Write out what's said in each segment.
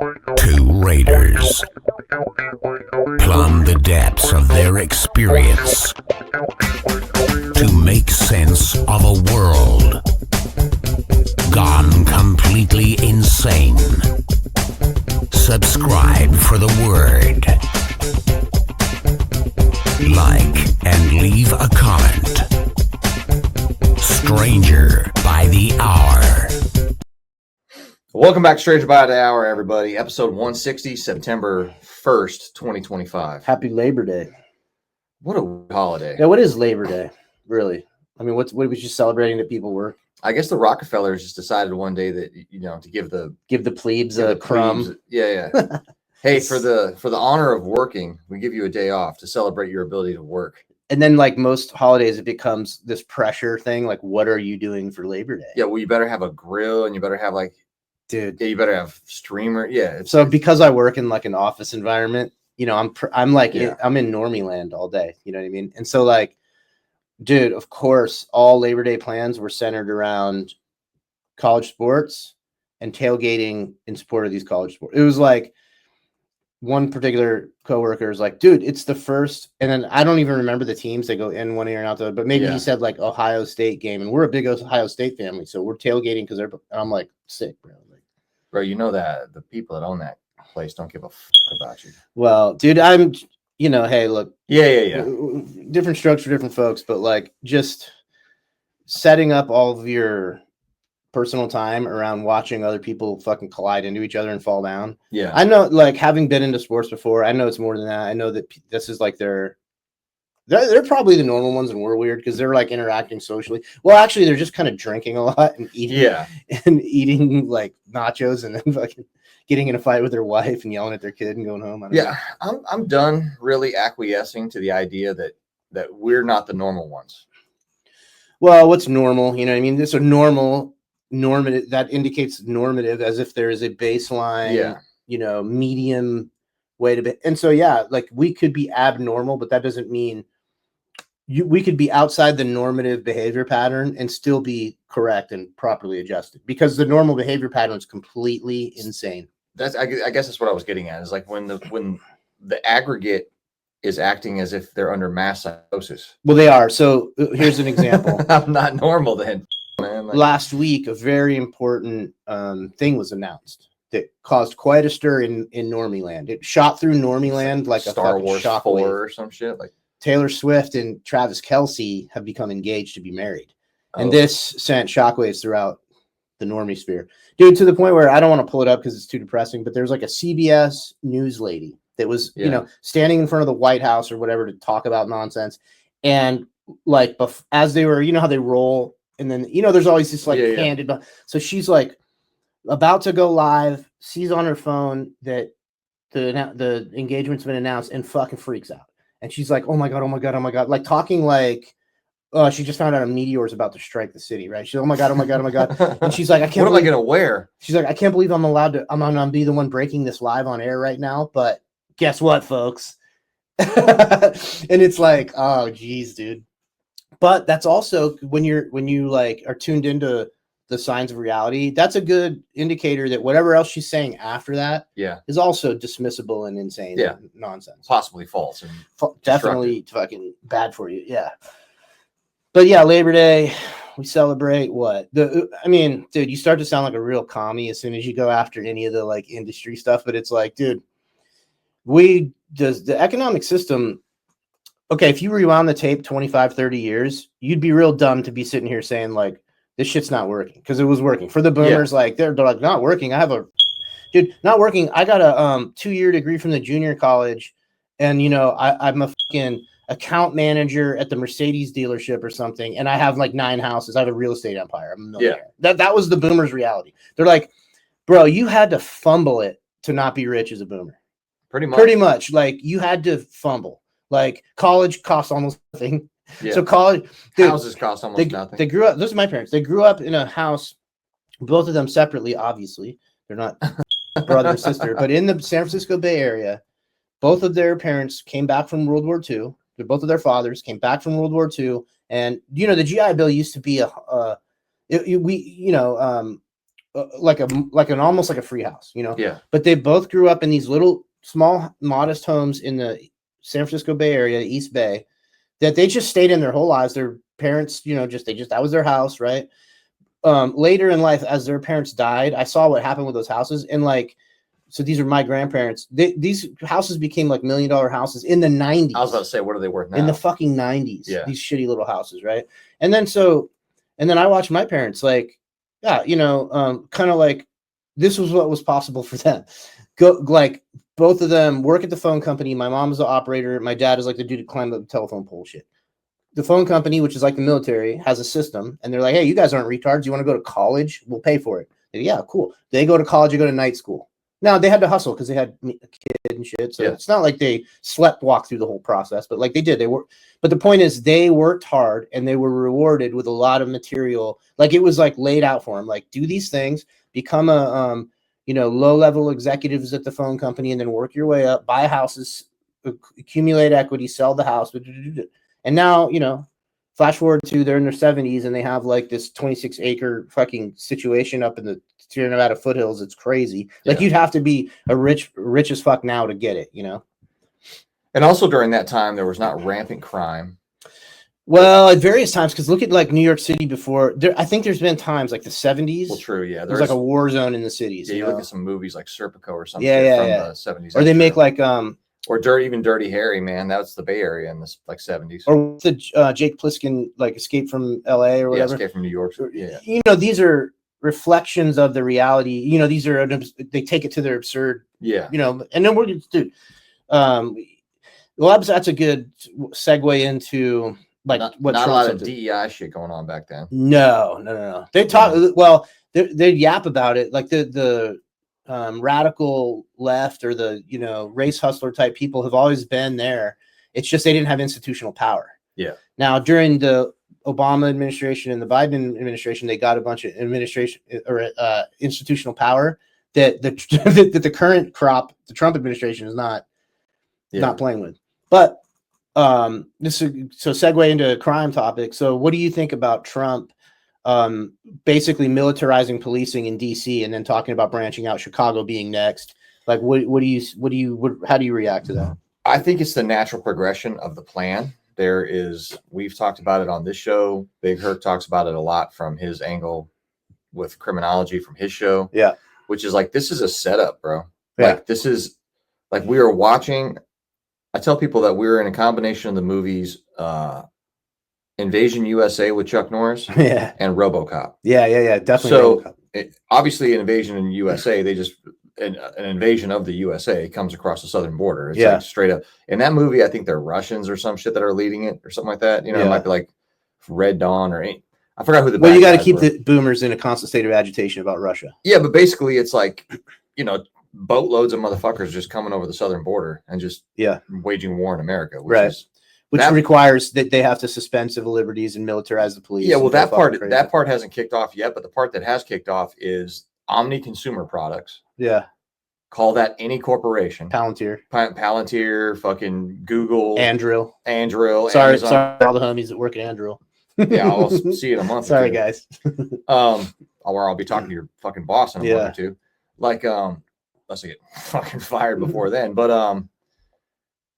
Two raiders plumb the depths of their experience to make sense of a world gone completely insane. Subscribe for the word. Like and leave a comment. Stranger by the hour. Welcome back to Stranger by the Hour, everybody. Episode 160, September 1st, 2025. Happy Labor Day. What a holiday. Yeah, what is Labor Day, really? I mean, what was just celebrating that people work? I guess the Rockefellers just decided one day that, to give the plebes a crumb. Plebes, yeah. Hey, for the honor of working, we give you a day off to celebrate your ability to work. And then, like most holidays, it becomes this pressure thing. Like, what are you doing for Labor Day? Yeah, well, you better have a grill, and you better have dude. Yeah, you better have streamer. Yeah. So because I work in like an office environment, I'm in normie land all day. You know what I mean? And so like, dude, of course, all Labor Day plans were centered around college sports and tailgating in support of these college sports. It was like one particular coworker is like, dude, it's the first. And then I don't even remember the teams. They go in one ear and out the other. But maybe he said like Ohio State game. And we're a big Ohio State family. So we're tailgating because I'm like, sick, bro. Bro, you know that the people that own that place don't give a fuck about you. Well, dude, I'm, hey, look. Yeah. Different strokes for different folks, but like just setting up all of your personal time around watching other people fucking collide into each other and fall down. Yeah. I know, like, having been into sports before, I know it's more than that. I know that this is like they're probably the normal ones and we're weird because they're like interacting socially. Well, actually, they're just kind of drinking a lot and eating like nachos and then fucking getting in a fight with their wife and yelling at their kid and going home. I'm done really acquiescing to the idea that we're not the normal ones. Well, what's normal? You know what I mean? This is normative that indicates normative as if there is a baseline, medium way to be. And so, like we could be abnormal, but that doesn't mean we could be outside the normative behavior pattern and still be correct and properly adjusted because the normal behavior pattern is completely insane. I guess that's what I was getting at is like when the aggregate is acting as if they're under mass psychosis. Well, they are. So here's an example. I'm not normal then, man. Last week, a very important thing was announced that caused quite a stir in Normie land. It shot through Normie land like a Star Wars 4 or some shit. Like Taylor Swift and Travis Kelce have become engaged to be married. And this sent shockwaves throughout the normie sphere. Dude, to the point where I don't want to pull it up because it's too depressing, but there's like a CBS news lady that was, standing in front of the White House or whatever to talk about nonsense. And like, as they were, how they roll. And then, there's always this like handed. So she's like about to go live, sees on her phone that the engagement's been announced and fucking freaks out. And she's like, oh my God. Like talking like, she just found out a meteor is about to strike the city, right? She's, oh my God. And she's like, I can't. What am I going to wear? She's like, I can't believe I'm going to be the one breaking this live on air right now. But guess what, folks? And it's like, oh, geez, dude. But that's also when you like are tuned into the signs of reality, that's a good indicator that whatever else she's saying after that is also dismissible and insane nonsense. Possibly false. And definitely fucking bad for you. Yeah. But Labor Day, we celebrate what? Dude, you start to sound like a real commie as soon as you go after any of the like industry stuff, but it's like, dude, the economic system. Okay, if you rewound the tape 25, 30 years, you'd be real dumb to be sitting here saying like, this shit's not working because it was working for the boomers. Like they're like not working. Not working. I got a 2-year degree from the junior college, and I'm a fucking account manager at the Mercedes dealership or something, and I have like 9 houses. I have a real estate empire. I'm a millionaire. That was the boomers' reality. They're like, bro, you had to fumble it to not be rich as a boomer. Pretty much. Like you had to fumble. Like college costs almost nothing. Yeah. So college houses cost almost nothing. They grew up. Those are my parents. They grew up in a house, both of them separately. Obviously, they're not brother and sister, but in the San Francisco Bay Area, both of their parents came back from World War II. Both of their fathers came back from World War II, and the GI Bill used to be like an almost like a free house, you know. Yeah. But they both grew up in these little small modest homes in the San Francisco Bay Area, East Bay, that they just stayed in their whole lives. Their parents, you know, that was their house, right? Later in life, as their parents died, I saw what happened with those houses. And like, so these are my grandparents. These houses became like $1 million houses in the 90s. I was about to say, what are they worth now? In the fucking 90s. Yeah. These shitty little houses, right? And then I watched my parents, like, yeah, you know, kind of like this was what was possible for them. Go, like, both of them work at the phone company. My mom is the operator. My dad is like the dude to climb the telephone pole shit. The phone company, which is like the military, has a system, and they're like, hey, you guys aren't retards. You want to go to college? We'll pay for it. Like, yeah, cool. They go to college, they go to night school. Now, they had to hustle because they had a kid and shit. So It's not like they walk through the whole process, but like they did. But the point is, they worked hard and they were rewarded with a lot of material. Like, it was like laid out for them. Like, do these things, become a low-level executives at the phone company, and then work your way up, buy houses, accumulate equity, sell the house. And now, you know, flash forward to they're in their 70s and they have like this 26-acre fucking situation up in the Sierra Nevada foothills. It's crazy. Like, you'd have to be rich as fuck now to get it, you know? And also during that time, there was not rampant crime. Well, at various times, because look at like New York City before. I think there's been times like the 70s. Well, true, yeah. There's like a war zone in the cities. Yeah, you know? look at some movies like Serpico or something the 70s. Or they make like or Dirty Harry, man. That's the Bay Area in the like 70s. Or the Jake Plissken like Escape from LA or whatever. Yeah, Escape from New York. Yeah. You know, these are reflections of the reality. You know, these are they take it to their absurd. Yeah. You know, and then dude. Well, that's a good segue into like not what not a Trump's lot of DEI shit going on back then. No. They talk they yap about it like the radical left or the race hustler type people have always been there. It's just they didn't have institutional power. Yeah. Now during the Obama administration and the Biden administration, they got a bunch of institutional power that the current crop, the Trump administration, is not playing with. But so segue into a crime topic. So what do you think about Trump basically militarizing policing in DC and then talking about branching out, Chicago being next? Like, how do you react to that? I think it's the natural progression of the plan. We've talked about it on this show. Big Herc talks about it a lot from his angle with criminology from his show. Yeah. Which is like, this is a setup, bro. Yeah. Like, this is like, we are watching. I tell people that we're in a combination of the movies, Invasion USA with Chuck Norris and RoboCop. Yeah. Definitely. So obviously, Invasion in USA, they just, an invasion of the USA comes across the southern border. It's like straight up. In that movie, I think they're Russians or some shit that are leading it or something like that. You know, it might be like Red Dawn or I forgot who the. Well, you got to keep the boomers in a constant state of agitation about Russia. Yeah, but basically, it's like, boatloads of motherfuckers just coming over the southern border and just waging war in America, which requires that they have to suspend civil liberties and militarize the police. Yeah, well, that part hasn't kicked off yet, but the part that has kicked off is Omni Consumer Products. Yeah. Call that any corporation. Palantir, fucking Google, Anduril. Sorry, all the homies that work at Anduril. Yeah, I'll see you in a month. Sorry, guys. Or I'll be talking to your fucking boss in a month or two. Like, unless I get fucking fired before then. But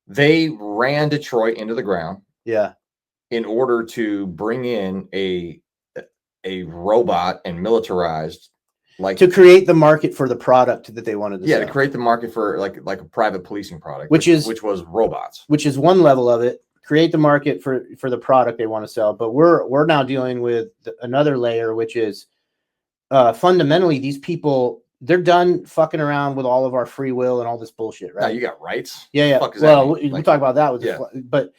they ran Detroit into the ground. Yeah. In order to bring in a robot and militarized, like, to create the market for the product that they wanted to sell. To create the market for like a private policing product, which was robots. Which is one level of it. Create the market for the product they want to sell. But we're now dealing with another layer, which is fundamentally these people, they're done fucking around with all of our free will and all this bullshit, right? No, you got rights. Yeah. Well, we'll talk about that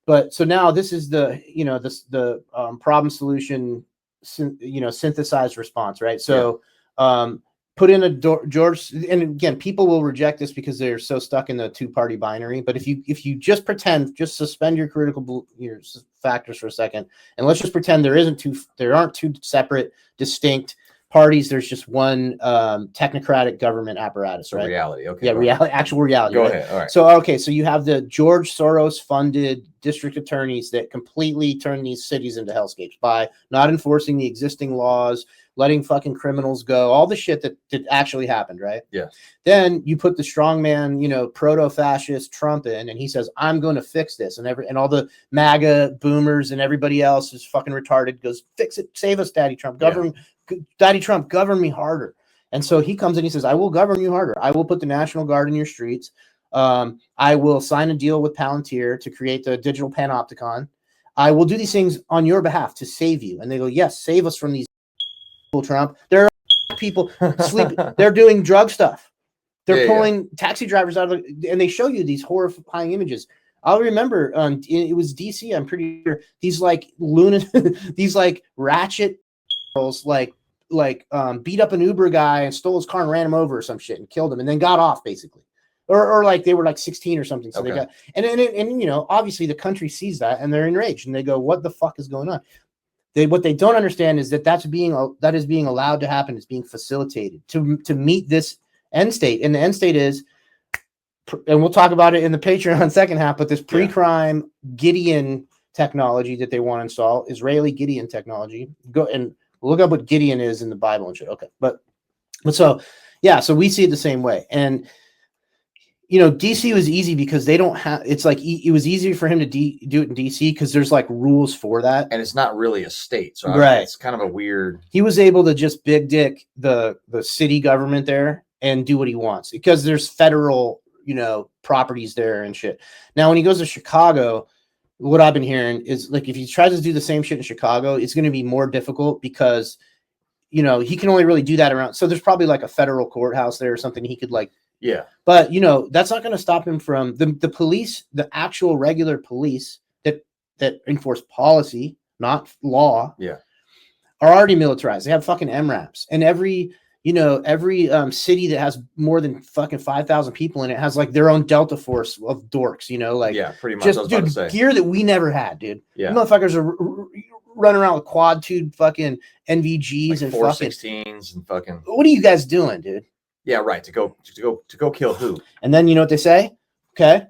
but so now this is the problem solution, synthesized response, right? So put in a George, and again, people will reject this because they're so stuck in the two-party binary. But if you just suspend your critical factors for a second, and let's just pretend there aren't two separate, distinct parties. There's just one technocratic government apparatus, right? Reality, okay. Yeah, actual reality. Go right? ahead. All right. So you have the George Soros-funded district attorneys that completely turn these cities into hellscapes by not enforcing the existing laws, letting fucking criminals go, all the shit that actually happened, right? Yeah. Then you put the strongman, you know, proto-fascist Trump in, and he says, I'm going to fix this. And all the MAGA boomers and everybody else is fucking retarded, goes, fix it, save us, Daddy Trump, Daddy Trump, govern me harder. And so he comes in, he says, I will govern you harder. I will put the National Guard in your streets. I will sign a deal with Palantir to create the digital panopticon. I will do these things on your behalf to save you. And they go, yes, save us from these people, Trump. There are people sleeping. They're doing drug stuff. They're pulling taxi drivers out of and they show you these horrifying images. I'll remember it was DC, I'm pretty sure, these like these like ratchet girls like beat up an Uber guy and stole his car and ran him over or some shit and killed him and then got off basically. Or like they were like 16 or something. So they got and you know, obviously the country sees that and they're enraged and they go, what the fuck is going on? What they don't understand is that is being allowed to happen. It's being facilitated to meet this end state. And the end state is, and we'll talk about it in the Patreon second half, but this pre-crime Gideon technology that they want to install, Israeli Gideon technology. Go and look up what Gideon is in the Bible and shit. Okay. But so, yeah, so we see it the same way. And, you know, DC was easy because they don't have, it's like, it was easier for him to do it in DC because there's like rules for that. And it's not really a state. So it's kind of a weird. He was able to just big dick the city government there and do what he wants because there's federal, you know, properties there and shit. Now, when he goes to Chicago, what I've been hearing is like, if he tries to do the same shit in Chicago, it's going to be more difficult because, you know, he can only really do that around. So there's probably like a federal courthouse there or something he could like. Yeah. But, you know, that's not going to stop him from the police, the actual regular police that enforce policy, not law. Yeah. Are already militarized. They have fucking MRAPs. And every city that has more than fucking 5,000 people in it has like their own Delta Force of dorks, you know, like pretty much. Just dude, gear that we never had, dude. Yeah. You motherfuckers are running around with quad tube fucking NVGs like and 416s and fucking. What are you guys doing, dude? Yeah, right. To go kill who? And then you know what they say? Okay,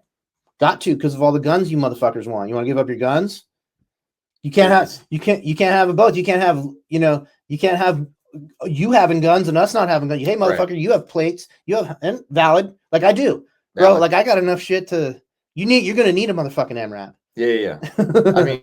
got to because of all the guns you motherfuckers want. You want to give up your guns? You can't have a both. You can't have you having guns and us not having guns. Hey, motherfucker, you have plates. You have and valid like I do, bro. Valid. Like I got enough shit to. You're gonna need a motherfucking MRAP. Yeah. I mean.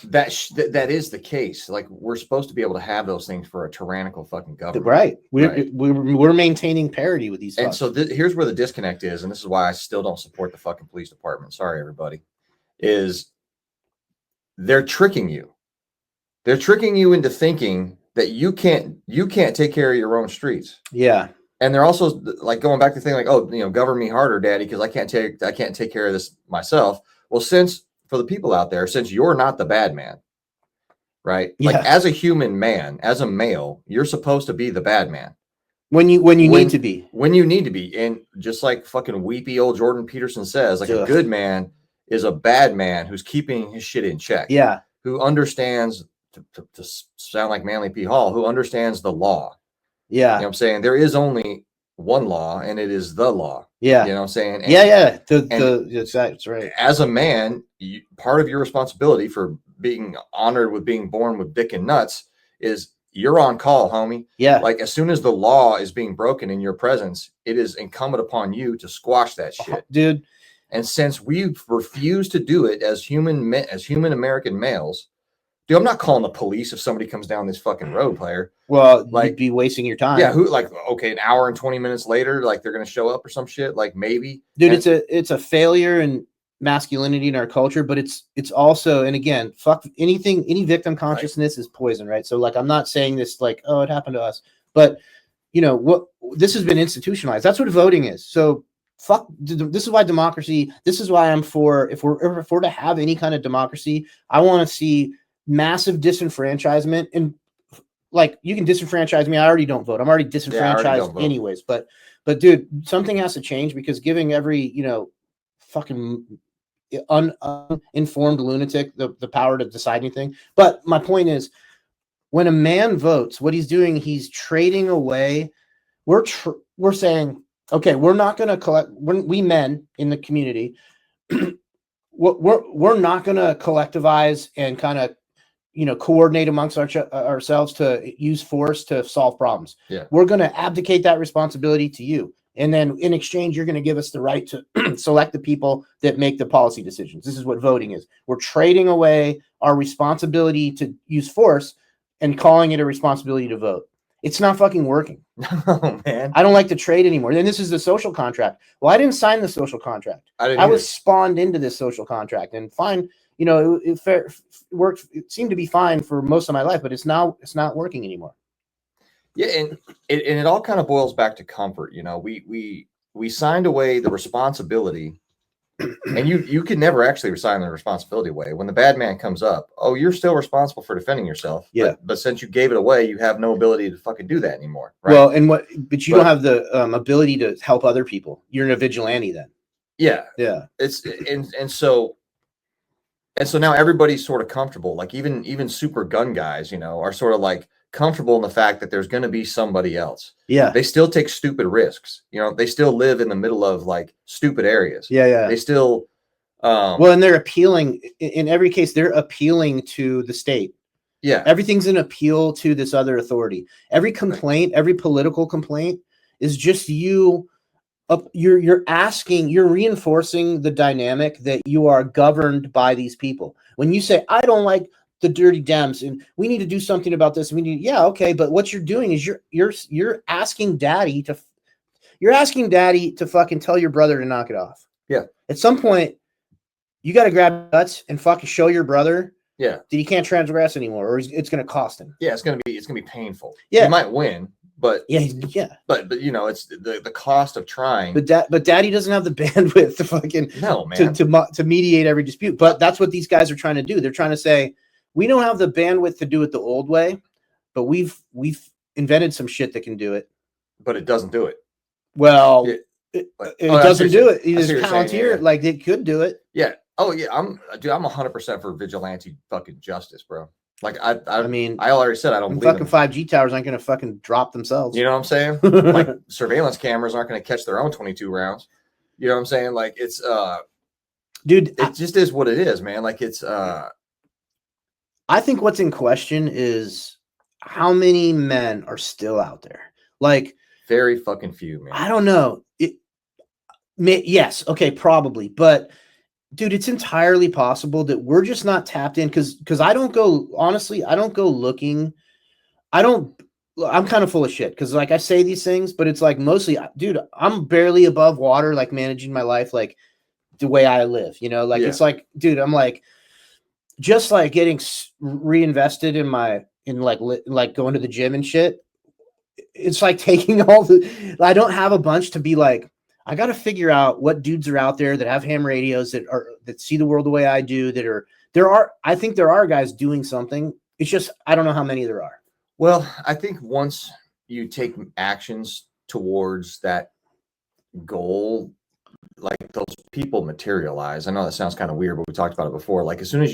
That is the case. Like we're supposed to be able to have those things for a tyrannical fucking government, right? We're maintaining parity with these. And so here's where the disconnect is, and this is why I still don't support the fucking police department. Sorry, everybody. Is they're tricking you. They're tricking you into thinking that you can't take care of your own streets. Yeah. And they're also like going back to thinking like, oh, you know, govern me harder, daddy, because I can't take care of this myself. Well, for the people out there, since you're not the bad man, right? Yeah. Like as a human man, as a male, you're supposed to be the bad man. When you need to be. When you need to be. And just like fucking weepy old Jordan Peterson says, like a good man is a bad man who's keeping his shit in check. Yeah. Who understands, to sound like Manly P. Hall, who understands the law. Yeah. You know what I'm saying? There is only one law, and it is the law. Yeah. You know what I'm saying? That's right. As a man, part of your responsibility for being honored with being born with dick and nuts is you're on call, homie. Yeah. Like as soon as the law is being broken in your presence, it is incumbent upon you to squash that shit. Dude. And since we refuse to do it as human American males, dude, I'm not calling the police if somebody comes down this fucking road, player. Well, like, you'd be wasting your time. Yeah, an hour and 20 minutes later, like they're gonna show up or some shit, like maybe. Dude, it's a failure in masculinity in our culture, but it's also, and again, fuck anything, any victim consciousness is poison, right? So like I'm not saying this like, oh, it happened to us, but you know what, this has been institutionalized. That's what voting is. So fuck, this is why democracy, this is why I'm for, if we're to have any kind of democracy, I want to see massive disenfranchisement. And like you can disenfranchise me, I already don't vote, I'm already disenfranchised anyways, but dude, something has to change because giving every, you know, fucking uninformed lunatic the power to decide anything. But my point is, when a man votes, what he's doing, he's trading away. We're saying, okay, we're not going to collect, we men in the community, we're not going to collectivize and kind of, coordinate amongst ourselves to use force to solve problems. Yeah. We're going to abdicate that responsibility to you. And then in exchange, you're going to give us the right to select the people that make the policy decisions. This is what voting is. We're trading away our responsibility to use force and calling it a responsibility to vote. It's not fucking working. Oh, man. I don't like to trade anymore. Then this is the social contract. Well, I didn't sign the social contract. I was spawned into this social contract, and fine. It worked. It seemed to be fine for most of my life, but it's not working anymore. Yeah, and it all kind of boils back to comfort. We signed away the responsibility, and you can never actually sign the responsibility away. When the bad man comes up, you're still responsible for defending yourself. Yeah. But since you gave it away, you have no ability to fucking do that anymore. Right? Well, but you don't have the ability to help other people. You're a vigilante then. Yeah. Yeah. It's and so now everybody's sort of comfortable. Like even super gun guys, are sort of like comfortable in the fact that there's going to be somebody else. Yeah. They still take stupid risks. They still live in the middle of like stupid areas. Yeah. They still and they're appealing in every case. They're appealing to the state. Yeah. Everything's an appeal to this other authority. Every complaint, every political complaint is just you. You're reinforcing the dynamic that you are governed by these people. When you say, I don't like the dirty Dems and we need to do something about this. Okay. But what you're doing is you're asking daddy to fucking tell your brother to knock it off. Yeah. At some point you got to grab nuts and fucking show your brother that he can't transgress anymore, or it's going to cost him. Yeah. It's going to be painful. Yeah. You might win, but but it's the cost of trying. But daddy doesn't have the bandwidth to fucking to mediate every dispute. But that's what these guys are trying to do. They're trying to say, we don't have the bandwidth to do it the old way, but we've invented some shit that can do it. But it doesn't do it. Well, it doesn't do it. It is Palantir, like it could do it. Yeah. Oh yeah. I'm 100% for vigilante fucking justice, bro. Like I already said I don't believe fucking 5G towers aren't going to fucking drop themselves. You know what I'm saying? Like surveillance cameras aren't going to catch their own 22 rounds. You know what I'm saying? Like it's dude, it just is what it is, man. Like it's I think what's in question is how many men are still out there. Like very fucking few, man. I don't know. Yes, okay, probably, but dude, it's entirely possible that we're just not tapped in because I don't go looking. I'm kind of full of shit because like I say these things, but it's like mostly, dude, I'm barely above water, like managing my life, like the way I live, it's like, dude, I'm like, just like getting reinvested in like going to the gym and shit. It's like taking I don't have a bunch to be like, I got to figure out what dudes are out there that have ham radios that see the world the way I do, I think there are guys doing something. It's just, I don't know how many there are. Well, I think once you take actions towards that goal, like those people materialize. I know that sounds kind of weird, but we talked about it before. Like as soon as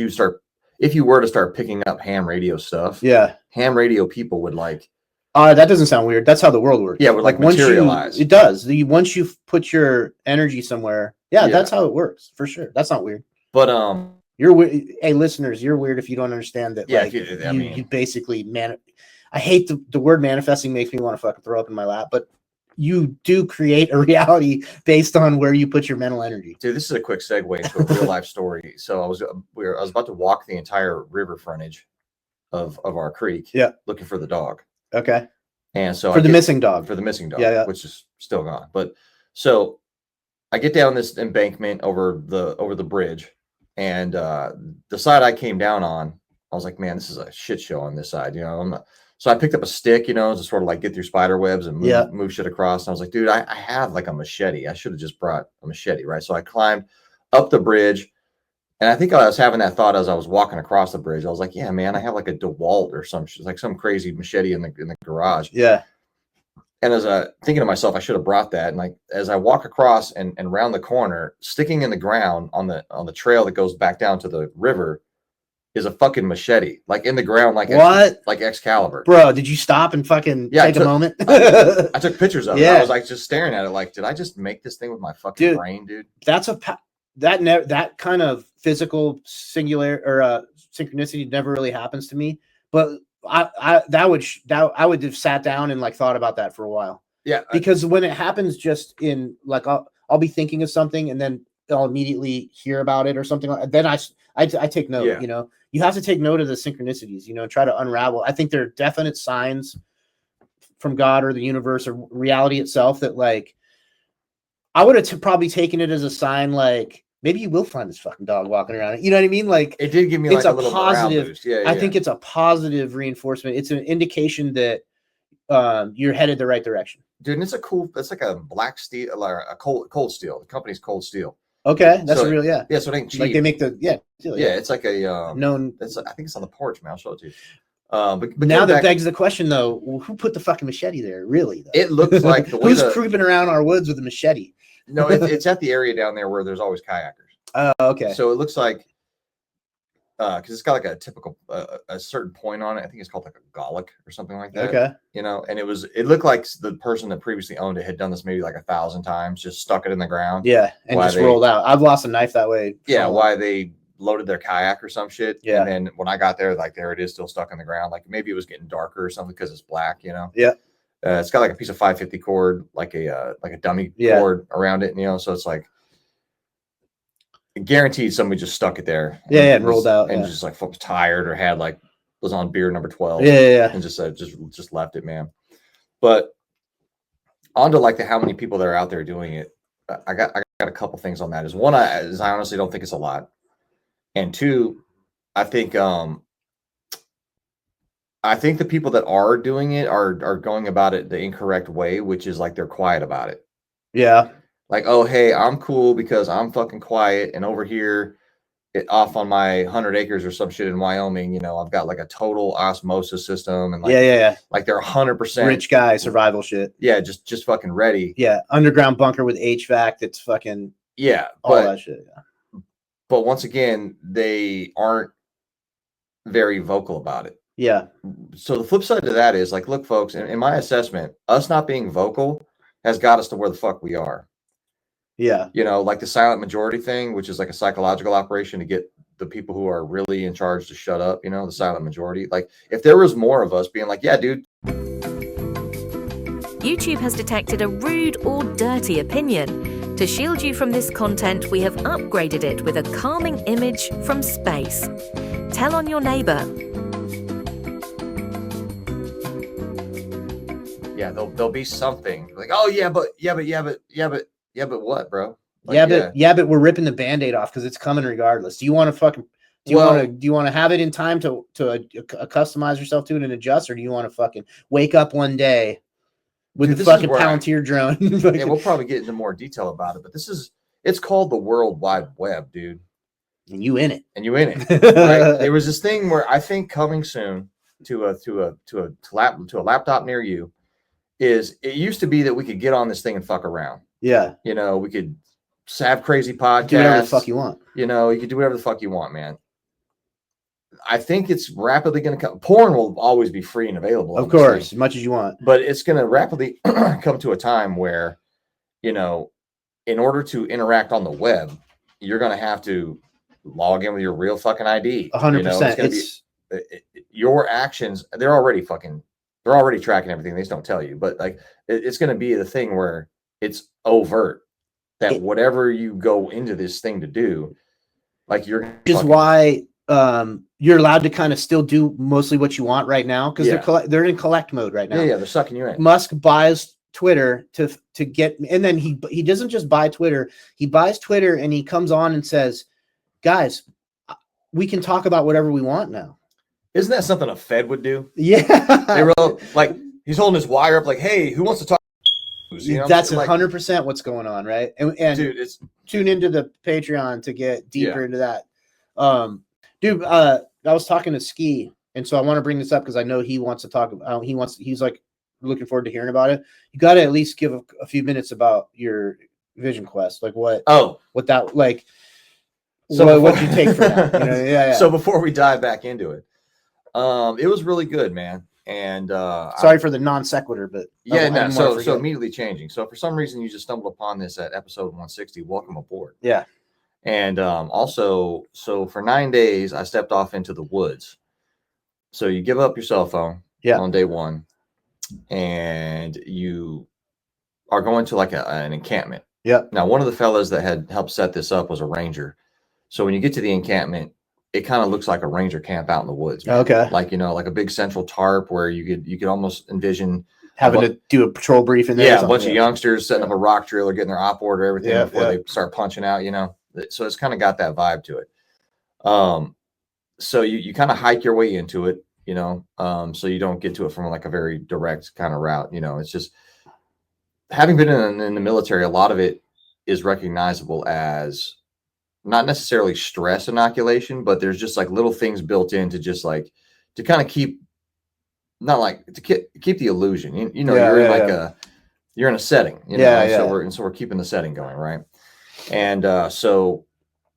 if you were to start picking up ham radio stuff, ham radio people would like, that doesn't sound weird. That's how the world works. Yeah, would like materialize. It does. Once you put your energy somewhere, that's how it works for sure. That's not weird. But you're weird. Hey, listeners, you're weird if you don't understand that. Yeah, like, you basically I hate the word manifesting makes me want to fucking throw up in my lap, but you do create a reality based on where you put your mental energy. Dude, this is a quick segue into a real life story. So I was about to walk the entire river frontage of our creek, looking for the dog. Okay. And so for the missing dog, which is still gone. But so I get down this embankment over the bridge, and the side I came down on, I was like, man, this is a shit show on this side. So I picked up a stick, to sort of like get through spider webs and move shit across. And I was like, dude, I have like a machete. I should have just brought a machete, right? So I climbed up the bridge. And I think I was having that thought as I was walking across the bridge. I was like, yeah, man, I have like a DeWalt or some crazy machete in the garage. Yeah. And as thinking to myself, I should have brought that. And like, as I walk across and round the corner, sticking in the ground on the trail that goes back down to the river is a fucking machete, like in the ground, like what? Like Excalibur. Bro, did you stop and fucking take a moment? I took pictures of it. I was like just staring at it like, did I just make this thing with my fucking brain, dude? That's that kind of physical singular or synchronicity never really happens to me, but I would have sat down and like thought about that for a while. Yeah, because when it happens, just in like I'll be thinking of something and then I'll immediately hear about it or something like. Then I take note. Yeah. You know, you have to take note of the synchronicities. You know, try to unravel. I think there are definite signs from God or the universe or reality itself that like I would have probably taken it as a sign like maybe you will find this fucking dog walking around. You know what I mean? Like it did give me like a little positive boost. Yeah, I think it's a positive reinforcement. It's an indication that you're headed the right direction. Dude, and it's like a black steel, or a cold steel. The company's Cold Steel. Okay, that's so, a real yeah. So it ain't cheap. Like they make the steel, it's like a known. I think it's on the porch, man. I'll show it to you. But now that begs the question, though, who put the fucking machete there? Really? Though? It looks like the way who's creeping around our woods with a machete? No, it's at the area down there where there's always kayakers. Okay. So it looks like because it's got like a typical a certain point on it. I think it's called like a Gallic or something like that. Okay. You know, and it looked like the person that previously owned it had done this maybe like 1,000 times, just stuck it in the ground. Yeah, and just rolled out. I've lost a knife that way. Yeah, why they loaded their kayak or some shit. Yeah. And then when I got there, like there it is still stuck in the ground. Like maybe it was getting darker or something because it's black, you know? Yeah. It's got like a piece of 550 cord, like a dummy cord around it, you know? So it's like guaranteed somebody just stuck it there. And rolled out. And just like was tired or had like was on beer number 12. Yeah. And just left it, man. But on to like how many people that are out there doing it. I got a couple things on that. One, I honestly don't think it's a lot. And two, I think the people that are doing it are going about it the incorrect way, which is like they're quiet about it. Yeah. Like, oh, hey, I'm cool because I'm fucking quiet. And over here off on my 100 acres or some shit in Wyoming, you know, I've got like a total osmosis system. And like, like they're 100% rich guy survival shit. Yeah. Just fucking ready. Yeah. Underground bunker with HVAC. That's fucking. Yeah. All that shit. Yeah. But once again, they aren't very vocal about it. Yeah. So the flip side to that is like, look, folks, in my assessment, us not being vocal has got us to where the fuck we are. Yeah. You know, like the silent majority thing, which is like a psychological operation to get the people who are really in charge to shut up, you know, the silent majority. Like if there was more of us being like, yeah, dude. YouTube has detected a rude or dirty opinion. To shield you from this content, we have upgraded it with a calming image from space. Tell on your neighbor. Yeah, there'll be something like, oh yeah, but what, bro? Like, but we're ripping the Band-Aid off because it's coming regardless. Do you want to fucking do you want to have it in time to customize yourself to it and adjust, or do you want to fucking wake up one day with the fucking Palantir drone? And we'll probably get into more detail about it, but it's called the World Wide Web, dude. And you in it. Right? There was this thing where I think coming soon to a laptop near you is it used to be that we could get on this thing and fuck around. Yeah. You know, we could have crazy podcasts. Do whatever the fuck you want. You know, you could do whatever the fuck you want, man. I think it's rapidly going to come. Porn will always be free and available. Of course, as much as you want. But it's going to rapidly come to a time where, you know, in order to interact on the web, you're going to have to log in with your real fucking ID. 100%. Your actions. They're already tracking everything. They just don't tell you. But like, it's going to be the thing where it's overt that whatever you go into this thing to do, like you're. Just why. You're allowed to kind of still do mostly what you want right now because they're in collect mode right now. Yeah, they're sucking you in. Musk buys Twitter to get, and then he doesn't just buy Twitter. He buys Twitter and he comes on and says, "Guys, we can talk about whatever we want now." Isn't that something a Fed would do? Yeah, they wrote like he's holding his wire up, like, "Hey, who wants to talk?" You know, that's 100% what's going on, right? And dude, it's tune into the Patreon to get deeper into that. Dude, I was talking to Ski, and so I want to bring this up because I know he wants to talk about. He's like looking forward to hearing about it. You got to at least give a few minutes about your Vision Quest, like what that like. So what you take from that? You know, yeah. So before we dive back into it, it was really good, man. And sorry for the non sequitur, but so immediately changing. So if for some reason you just stumbled upon this at episode 160, welcome aboard. Yeah. And also, so for 9 days, I stepped off into the woods. So you give up your cell phone on day 1, and you are going to like an encampment. Now, one of the fellas that had helped set this up was a ranger. So when you get to the encampment, it kind of looks like a ranger camp out in the woods. Man. Okay. Like, like a big central tarp where you could almost envision having to do a patrol brief in there. Yeah, a bunch of youngsters setting up a rock drill or getting their op order, everything before they start punching out, So it's kind of got that vibe to it. So you kind of hike your way into it, so you don't get to it from like a very direct kind of route. It's just having been in the military, a lot of it is recognizable as not necessarily stress inoculation, but there's just like little things built in to just like to kind of keep, not like to keep the illusion. You're in a setting, So we're keeping the setting going, right? And so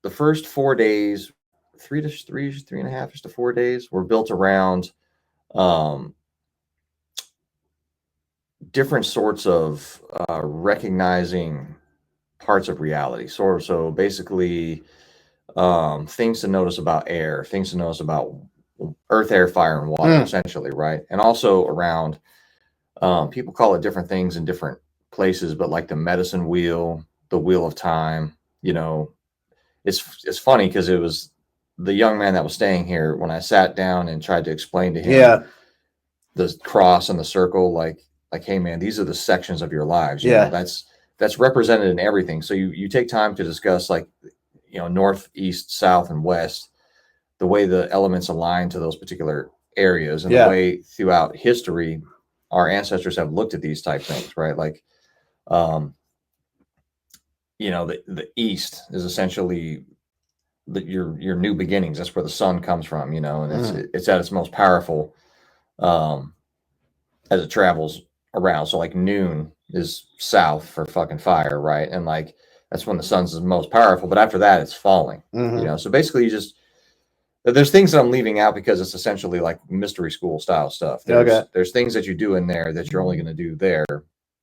the first 4 days, 3.5 to 4 days, were built around different sorts of recognizing parts of reality. So basically, things to notice about air, things to notice about earth, air, fire, and water, essentially, right? And also around, people call it different things in different places, but like the medicine wheel, the wheel of time, it's funny because it was the young man that was staying here when I sat down and tried to explain to him the cross and the circle, like, hey man, these are the sections of your lives. You know, that's represented in everything. So you take time to discuss like, north, east, south, and west, the way the elements align to those particular areas, and the way throughout history our ancestors have looked at these type things, right? Like, the east is essentially your new beginnings. That's where the sun comes from, and it's at its most powerful as it travels around. So like noon is south for fucking fire, right? And like that's when the sun's most powerful, but after that it's falling. So basically there's things that I'm leaving out because it's essentially like mystery school style stuff. There's things that you do in there that you're only going to do there,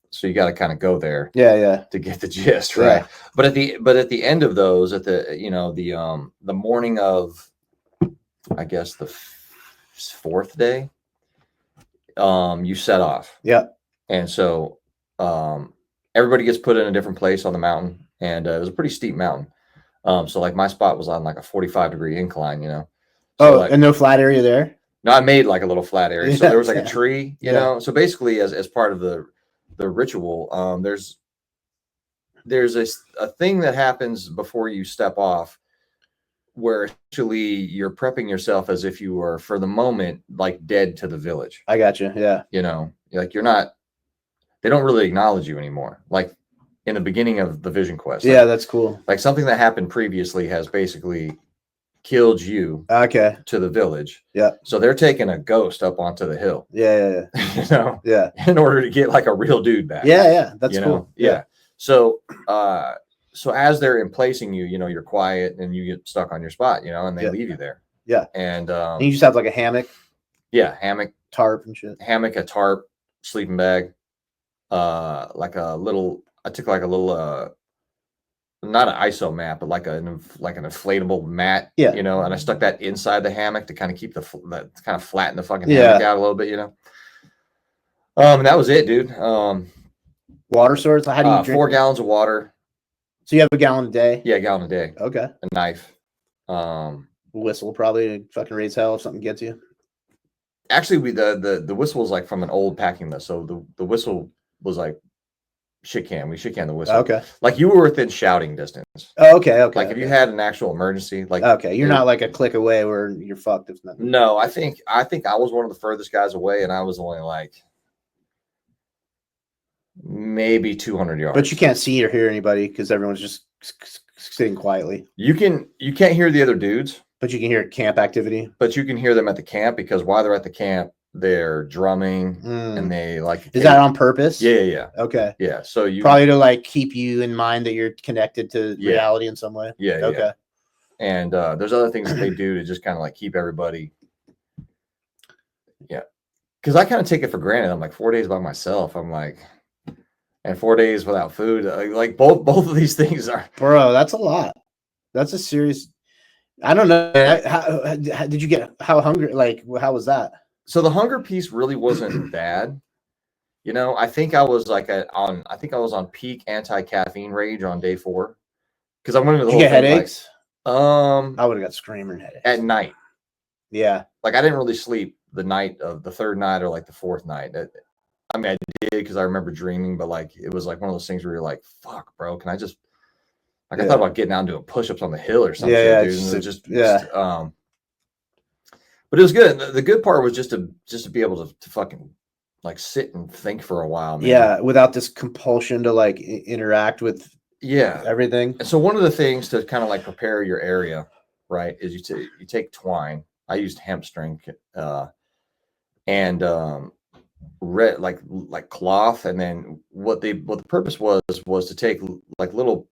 so you got to kind of go there to get the gist, right? But at the end of those, at the the morning of, I guess, the 4th day, you set off. And so everybody gets put in a different place on the mountain, and it was a pretty steep mountain. So like my spot was on like a 45-degree incline, So and no flat area there? No, I made like a little flat area. So there was like a tree, know. So basically as part of the ritual, there's a thing that happens before you step off, where actually you're prepping yourself as if you were, for the moment, like dead to the village. I got you. Yeah. Like you're not, they don't really acknowledge you anymore. Like in the beginning of the Vision Quest. Yeah, that's cool. Like something that happened previously has basically killed you to the village. So they're taking a ghost up onto the hill. In order to get like a real dude back. That's cool. So so as they're emplacing you, you're quiet and you get stuck on your spot, and they leave you there. And you just have like a hammock. Hammock, tarp and shit. Hammock, a tarp, sleeping bag, like a little, I took like a little not an ISO mat, but like an inflatable mat, and I stuck that inside the hammock to kind of keep that kind of flatten the fucking hammock out a little bit, and that was it, dude. Water source? How do you drink? 4 gallons of water. So you have a gallon a day? Yeah, a gallon a day. Okay. A knife. Whistle probably to fucking raise hell if something gets you. Actually, the whistle was like from an old packing list, so the whistle was like shit can. We shit can the whistle. Okay. Like you were within shouting distance. Oh, okay. Like if you had an actual emergency, like you're not like a click away where you're fucked if nothing. No, I think I was one of the furthest guys away, and I was only like maybe 200 yards. But you can't see or hear anybody because everyone's just sitting quietly. You can't hear the other dudes, but you can hear camp activity. But you can hear them at the camp, because while they're at the camp, they're drumming and they like. Is that on purpose? Yeah. Okay. Yeah. So you probably to like keep you in mind that you're connected to reality in some way. Yeah. Okay. Yeah. And there's other things that they do to just kind of like keep everybody. Yeah. Because I kind of take it for granted. I'm like 4 days by myself. I'm like, and 4 days without food. Like both of these things are. Bro, that's a lot. That's a serious. I don't know. How did you get? How hungry? Like, how was that? So the hunger piece really wasn't bad. You know, I think I was like I think I was on peak anti-caffeine rage on day 4 because I went into the Did you whole get thing headaches? I would have got screaming headaches at night. Yeah, Like I didn't really sleep the night of the 3rd night or like the 4th night. I mean, I did because I remember dreaming, but like it was like one of those things where you're like, "Fuck, bro, can I just?" Like I thought about getting out and doing push-ups on the hill or something, dude. And it was just but it was good. The good part was just to be able to fucking like sit and think for a while, man. Yeah, without this compulsion to like interact with everything. And so one of the things to kind of like prepare your area, right, is you take twine. I used hemp string and red like cloth, and then what the purpose was to take like little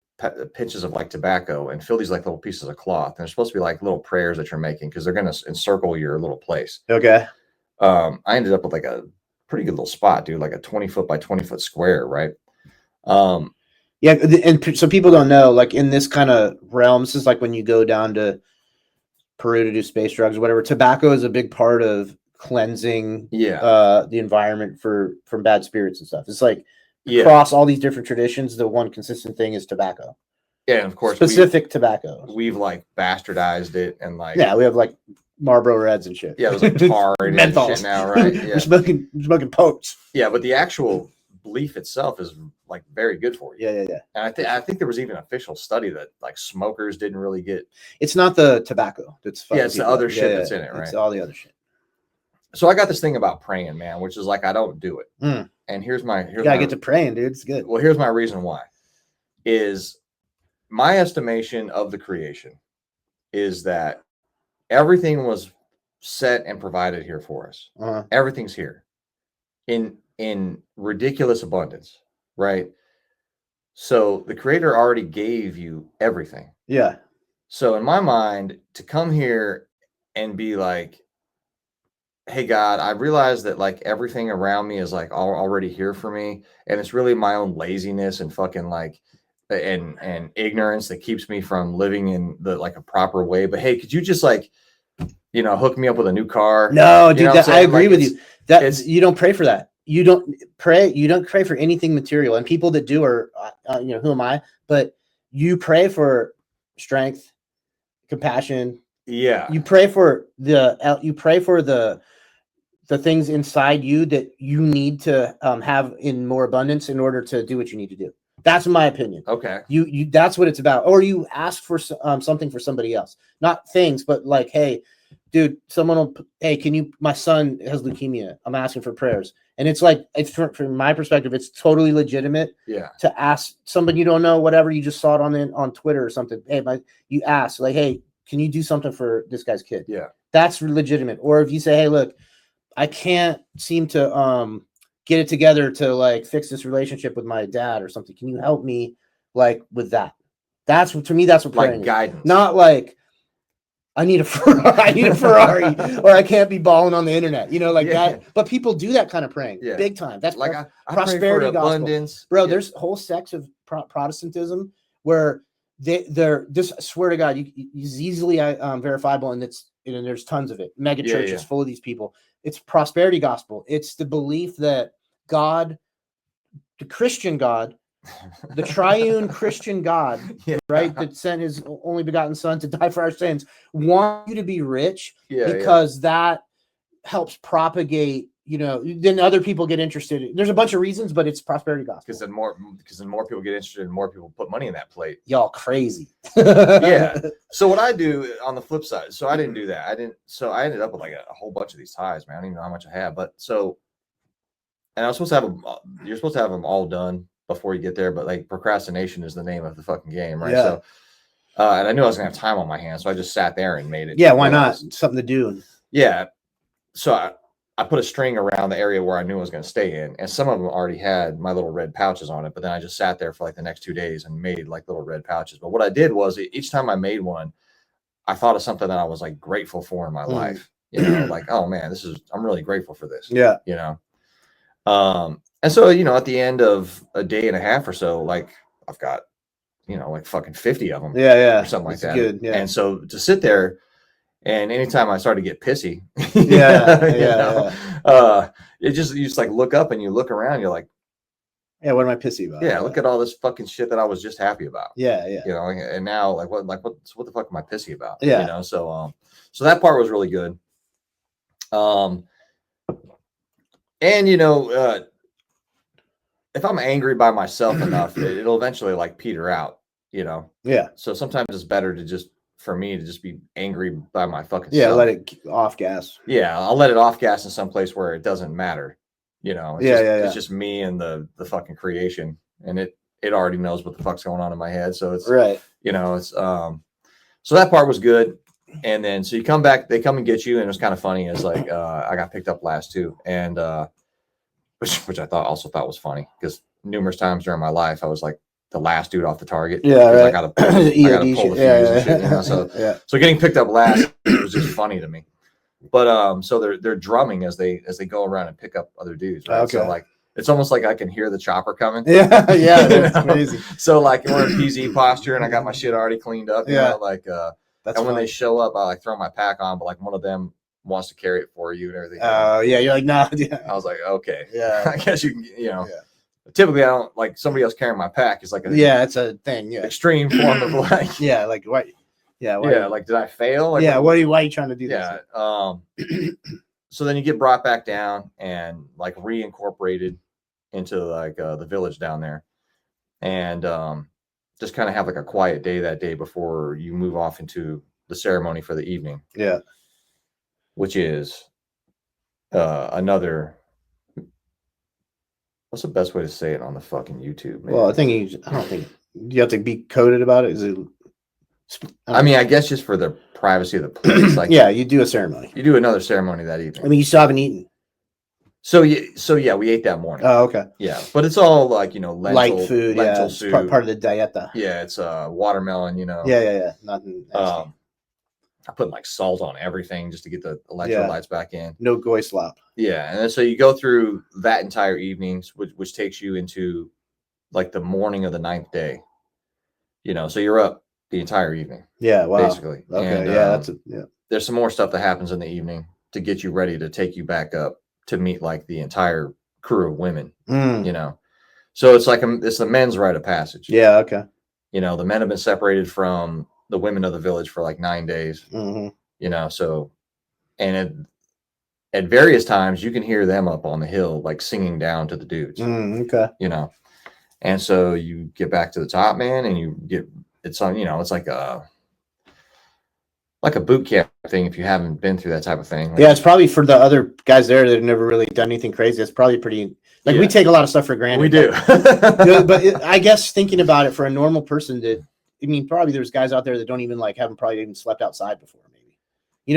pinches of like tobacco and fill these like little pieces of cloth, and they're supposed to be like little prayers that you're making because they're going to encircle your little place. Okay. I ended up with like a pretty good little spot, dude, like a 20-foot by 20-foot square, right? Yeah, and so people don't know, like in this kind of realm, this is like when you go down to Peru to do space drugs or whatever. Tobacco is a big part of cleansing the environment from bad spirits and stuff. It's like across all these different traditions, the one consistent thing is tobacco. Yeah, and of course specific tobacco. We've like bastardized it and like we have like Marlboro Reds and shit. Yeah, it was like tar and shit now, right? Yeah. We're smoking pokes. Yeah, but the actual leaf itself is like very good for you. Yeah. And I think there was even an official study that like smokers didn't really get. It's not the tobacco that's it's the other shit that's in it, right? It's all the other shit. So I got this thing about praying, man, which is like I don't do it. And here's my I get to praying, dude. It's good. Well, here's my reason why. Is my estimation of the creation is that everything was set and provided here for us. Everything's here in ridiculous abundance, right? So the creator already gave you everything. Yeah. So in my mind, to come here and be like, hey God, I realize that like everything around me is like already here for me, and it's really my own laziness and fucking like and ignorance that keeps me from living in the like a proper way. But hey, could you just like, you know, hook me up with a new car? No, dude, I agree with you. That you don't pray for that. You don't pray for anything material. And people that do are, you know, who am I? But you pray for strength, compassion. Yeah. You pray for the things inside you that you need to have in more abundance in order to do what you need to do. That's my opinion. Okay. You that's what it's about. Or you ask for something for somebody else, not things, but like, hey, dude, hey, can you, my son has leukemia. I'm asking for prayers. And it's like, it's from my perspective, it's totally legitimate to ask somebody you don't know, whatever, you just saw it on Twitter or something. Hey, you ask like, hey, can you do something for this guy's kid? Yeah. That's legitimate. Or if you say, hey, look, I can't seem to get it together to like fix this relationship with my dad or something. Can you help me like with that? That's to me, that's what praying like guidance. Is. Not like I need a Ferrari or I can't be balling on the internet, you know, like that. But people do that kind of praying big time. That's like I prosperity pray for abundance. Bro, there's whole sects of Protestantism where they're just, I swear to God, it's easily verifiable, and there's tons of it. Mega churches full of these people. It's prosperity gospel. It's the belief that God, the Christian God, the triune Christian God, right, that sent his only begotten son to die for our sins, want you to be rich because that helps propagate, you know, then other people get interested. There's a bunch of reasons, but it's prosperity gospel. Because then more people get interested and more people put money in that plate. Y'all crazy. So what I do on the flip side, so I didn't do that. I ended up with like a whole bunch of these ties, man. I don't even know how much I have, and I was supposed to have them, you're supposed to have them all done before you get there, but like procrastination is the name of the fucking game, right? So and I knew I was gonna have time on my hands, so I just sat there and made it. Yeah, why not? Something to do. Yeah. So I put a string around the area where I knew I was going to stay in, and some of them already had my little red pouches on it, but then I just sat there for like the next 2 days and made like little red pouches. But what I did was each time I made one, I thought of something that I was like grateful for in my life, you know, like, oh man, I'm really grateful for this. Yeah. You know? And so, you know, at the end of a day and a half or so, like I've got like fucking 50 of them. Yeah. Or something like that. Good. Yeah. And so to sit there, and anytime I started to get pissy, you just like look up and you look around, you're like, yeah, what am I pissy about? yeah, look at all this fucking shit that I was just happy about. Yeah. And now what the fuck am I pissy about? Yeah. So that part was really good. And if I'm angry by myself enough, it'll eventually like peter out, Yeah. So sometimes it's better for me to just be angry by my fucking self. Let it off gas. Yeah, I'll let it off gas in some place where it doesn't matter. It's just me and the fucking creation, and it already knows what the fuck's going on in my head. So it's right. It's so that part was good. And then so you come back, they come and get you, and it was kind of funny. It's like I got picked up last too, and which I thought was funny because numerous times during my life I was like the last dude off the target. Yeah, right. I gotta pull the fuse and shit. So getting picked up last, it was just funny to me. But so they're drumming as they go around and pick up other dudes. Right? Okay. So like it's almost like I can hear the chopper coming. Yeah, that's crazy. So like we're in PZ posture and I got my shit already cleaned up. That's and when they show up, I like throw my pack on, but like one of them wants to carry it for you and everything. Yeah, you're like, nah. Yeah. I was like, okay, yeah, I guess you can, Typically, I don't like somebody else carrying my pack. Is like it's a thing. Yeah, extreme form of like like what? Yeah, like did I fail? Like, why are you trying to do this? Yeah. So then you get brought back down and like reincorporated into like the village down there, and just kind of have like a quiet day that day before you move off into the ceremony for the evening. Yeah, which is another. What's the best way to say it on the fucking YouTube? Man? Well, I don't think you have to be coded about it. Is it? I mean, I guess just for the privacy of the place. Like, yeah, you do a ceremony. You do another ceremony that evening. I mean, you still haven't eaten. So yeah, we ate that morning. Oh, okay. Yeah, but it's all like light food. Lentil soup. Part of the dieta. Yeah, it's watermelon. Yeah. Nothing. I put like salt on everything just to get the electrolytes back in. No goy slop. Yeah, and then so you go through that entire evening, which takes you into like the morning of the 9th day. So you're up the entire evening. Yeah, wow. Basically. Okay, and, there's some more stuff that happens in the evening to get you ready to take you back up to meet like the entire crew of women. So it's like it's the men's rite of passage. Yeah, okay. The men have been separated from the women of the village for like 9 days. Mm-hmm. So and at various times you can hear them up on the hill like singing down to the dudes. Okay. And so you get back to the top, man, and you get it's on, it's like a boot camp thing if you haven't been through that type of thing. Like, it's probably for the other guys there that have never really done anything crazy. It's probably pretty we take a lot of stuff for granted. We do. but I guess thinking about it for a normal person probably there's guys out there that don't even haven't probably even slept outside before, maybe.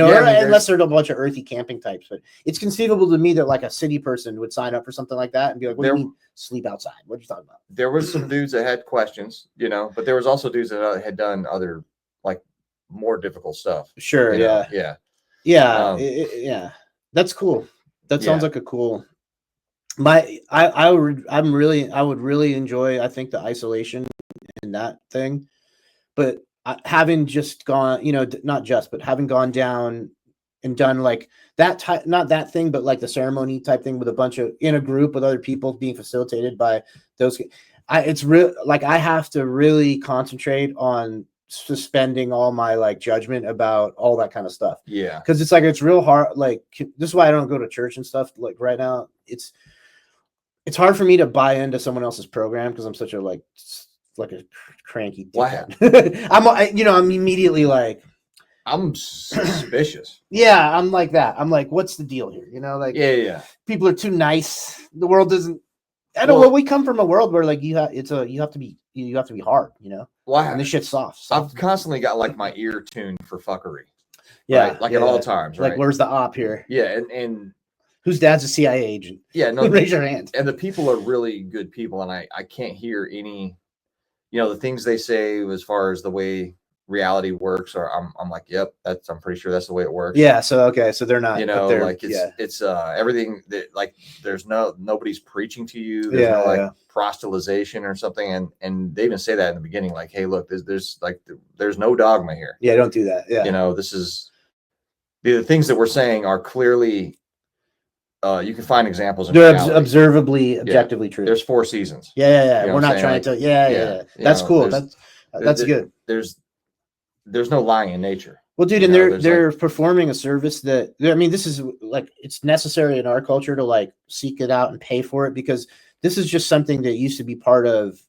Unless they're a bunch of earthy camping types. But it's conceivable to me that like a city person would sign up for something like that and be like, what do you mean sleep outside? What are you talking about? There was some dudes that had questions, but there was also dudes that had done other like more difficult stuch. Sure. Yeah. Yeah. That's cool. That sounds like a cool. I would really enjoy, I think, the isolation in that thing, but having just gone, but having gone down and done like that type, not that thing, but like the ceremony type thing with a bunch of in a group with other people being facilitated by those. It's real. Like I have to really concentrate on suspending all my like judgment about all that kind of stuff. Yeah. Cause it's like, it's real hard. Like this is why I don't go to church and stuff. Like right now it's hard for me to buy into someone else's program. Cause I'm such a like a cranky dickhead. I'm immediately like, I'm suspicious. Yeah. I'm like that. I'm like, what's the deal here? Yeah. People are too nice. The world doesn't, I don't know. We come from a world where like you have to be hard, and this shit's soft. I've constantly got like my ear tuned for fuckery. Yeah. Right? Like at all times. Right. Like where's the op here? Yeah. And whose dad's a CIA agent? Yeah. No, raise your hand. And the people are really good people. And I can't hear any, the things they say as far as the way reality works, or I'm like, yep, I'm pretty sure that's the way it works. Yeah. So okay. So they're not. You know, like it's everything that, like, there's nobody's preaching to you. There's no like proselytization or something, and they even say that in the beginning, like, hey, look, there's no dogma here. Yeah, don't do that. Yeah. You know, this is the things that we're saying are clearly. You can find examples. They're observably, objectively true. There's 4 seasons. Yeah. You know, we're not trying to. Yeah. That's cool. That's good. There's no lying in nature. Well, dude, and they're performing a service that, I mean, this is like, it's necessary in our culture to like seek it out and pay for it, because this is just something that used to be part of,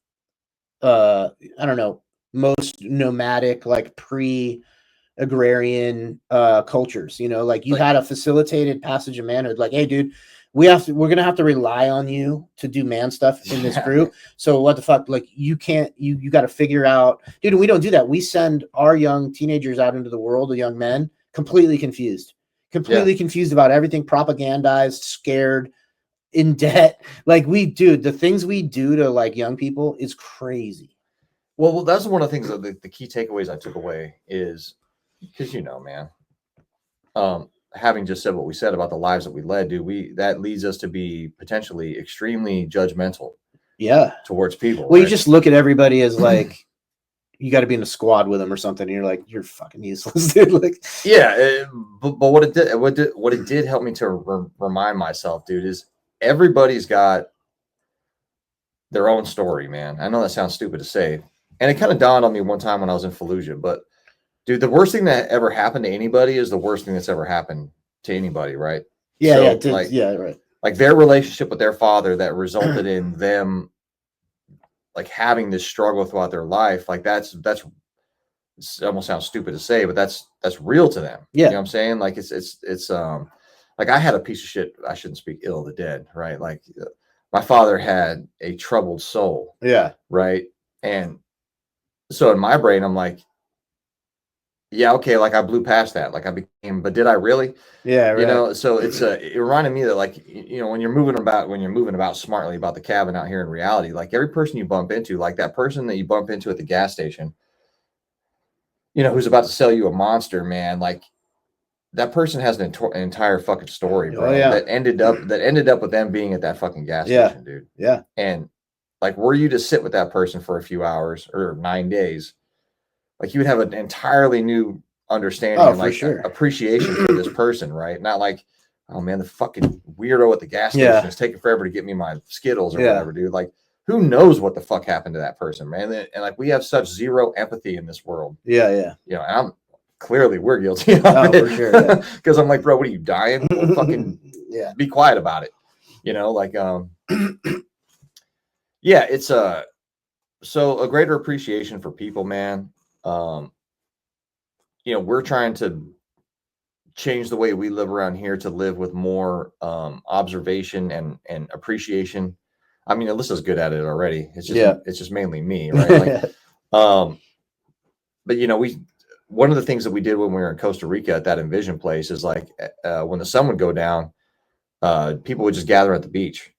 I don't know, most nomadic, like pre-agrarian cultures. You know, like you had a facilitated passage of manhood. Like, hey, dude, we're gonna have to rely on you to do man stuff in this group. So what the fuck? Like, you can't. You got to figure out, dude. And we don't do that. We send our young teenagers out into the world, the young men, completely confused about everything, propagandized, scared, in debt. Like, the things we do to like young people is crazy. Well, that's one of the things that the key takeaways I took away is, because, you know, man, having just said what we said about the lives that we led, dude, that leads us to be potentially extremely judgmental. Yeah. Towards people. Well, right? You just look at everybody as like, you got to be in a squad with them or something. And you're like, you're fucking useless, dude. Like, yeah. But what it did help me to remind myself, dude, is everybody's got their own story, man. I know that sounds stupid to say. And it kind of dawned on me one time when I was in Fallujah, but dude, the worst thing that ever happened to anybody is the worst thing that's ever happened to anybody, right? Yeah, so, right. Like their relationship with their father that resulted in them like having this struggle throughout their life, like that's it almost sounds stupid to say, but that's real to them. Yeah. You know what I'm saying? Like it's like I had a piece of shit, I shouldn't speak ill of the dead, right? Like my father had a troubled soul. Yeah. Right. And so in my brain, I'm like, yeah, okay, like I blew past that, like I became, but did I really? Yeah, right. You know, so it reminded me that, like, you know, when you're moving about smartly about the cabin out here in reality, like every person you bump into, like that person that you bump into at the gas station, you know, who's about to sell you a monster, man, like that person has an entire fucking story, bro. Oh, yeah. that ended up with them being at that fucking gas station, dude. Yeah. And like, were you to sit with that person for a few hours or 9 days, like you would have an entirely new understanding and like appreciation for this person, right? Not like, oh man, the fucking weirdo at the gas station is taking forever to get me my Skittles or whatever, dude. Like, who knows what the fuck happened to that person, man? And like, we have such zero empathy in this world. Yeah. You know, and we're guilty of it. For sure. Because I'm like, bro, what are you dying? Well, fucking be quiet about it. You know, like yeah, it's so a greater appreciation for people, man. You know, we're trying to change the way we live around here to live with more observation and appreciation. I mean, Alyssa's good at it already. It's just mainly me, right? Like, but you know, one of the things that we did when we were in Costa Rica at that Envision place is like when the sun would go down, people would just gather at the beach,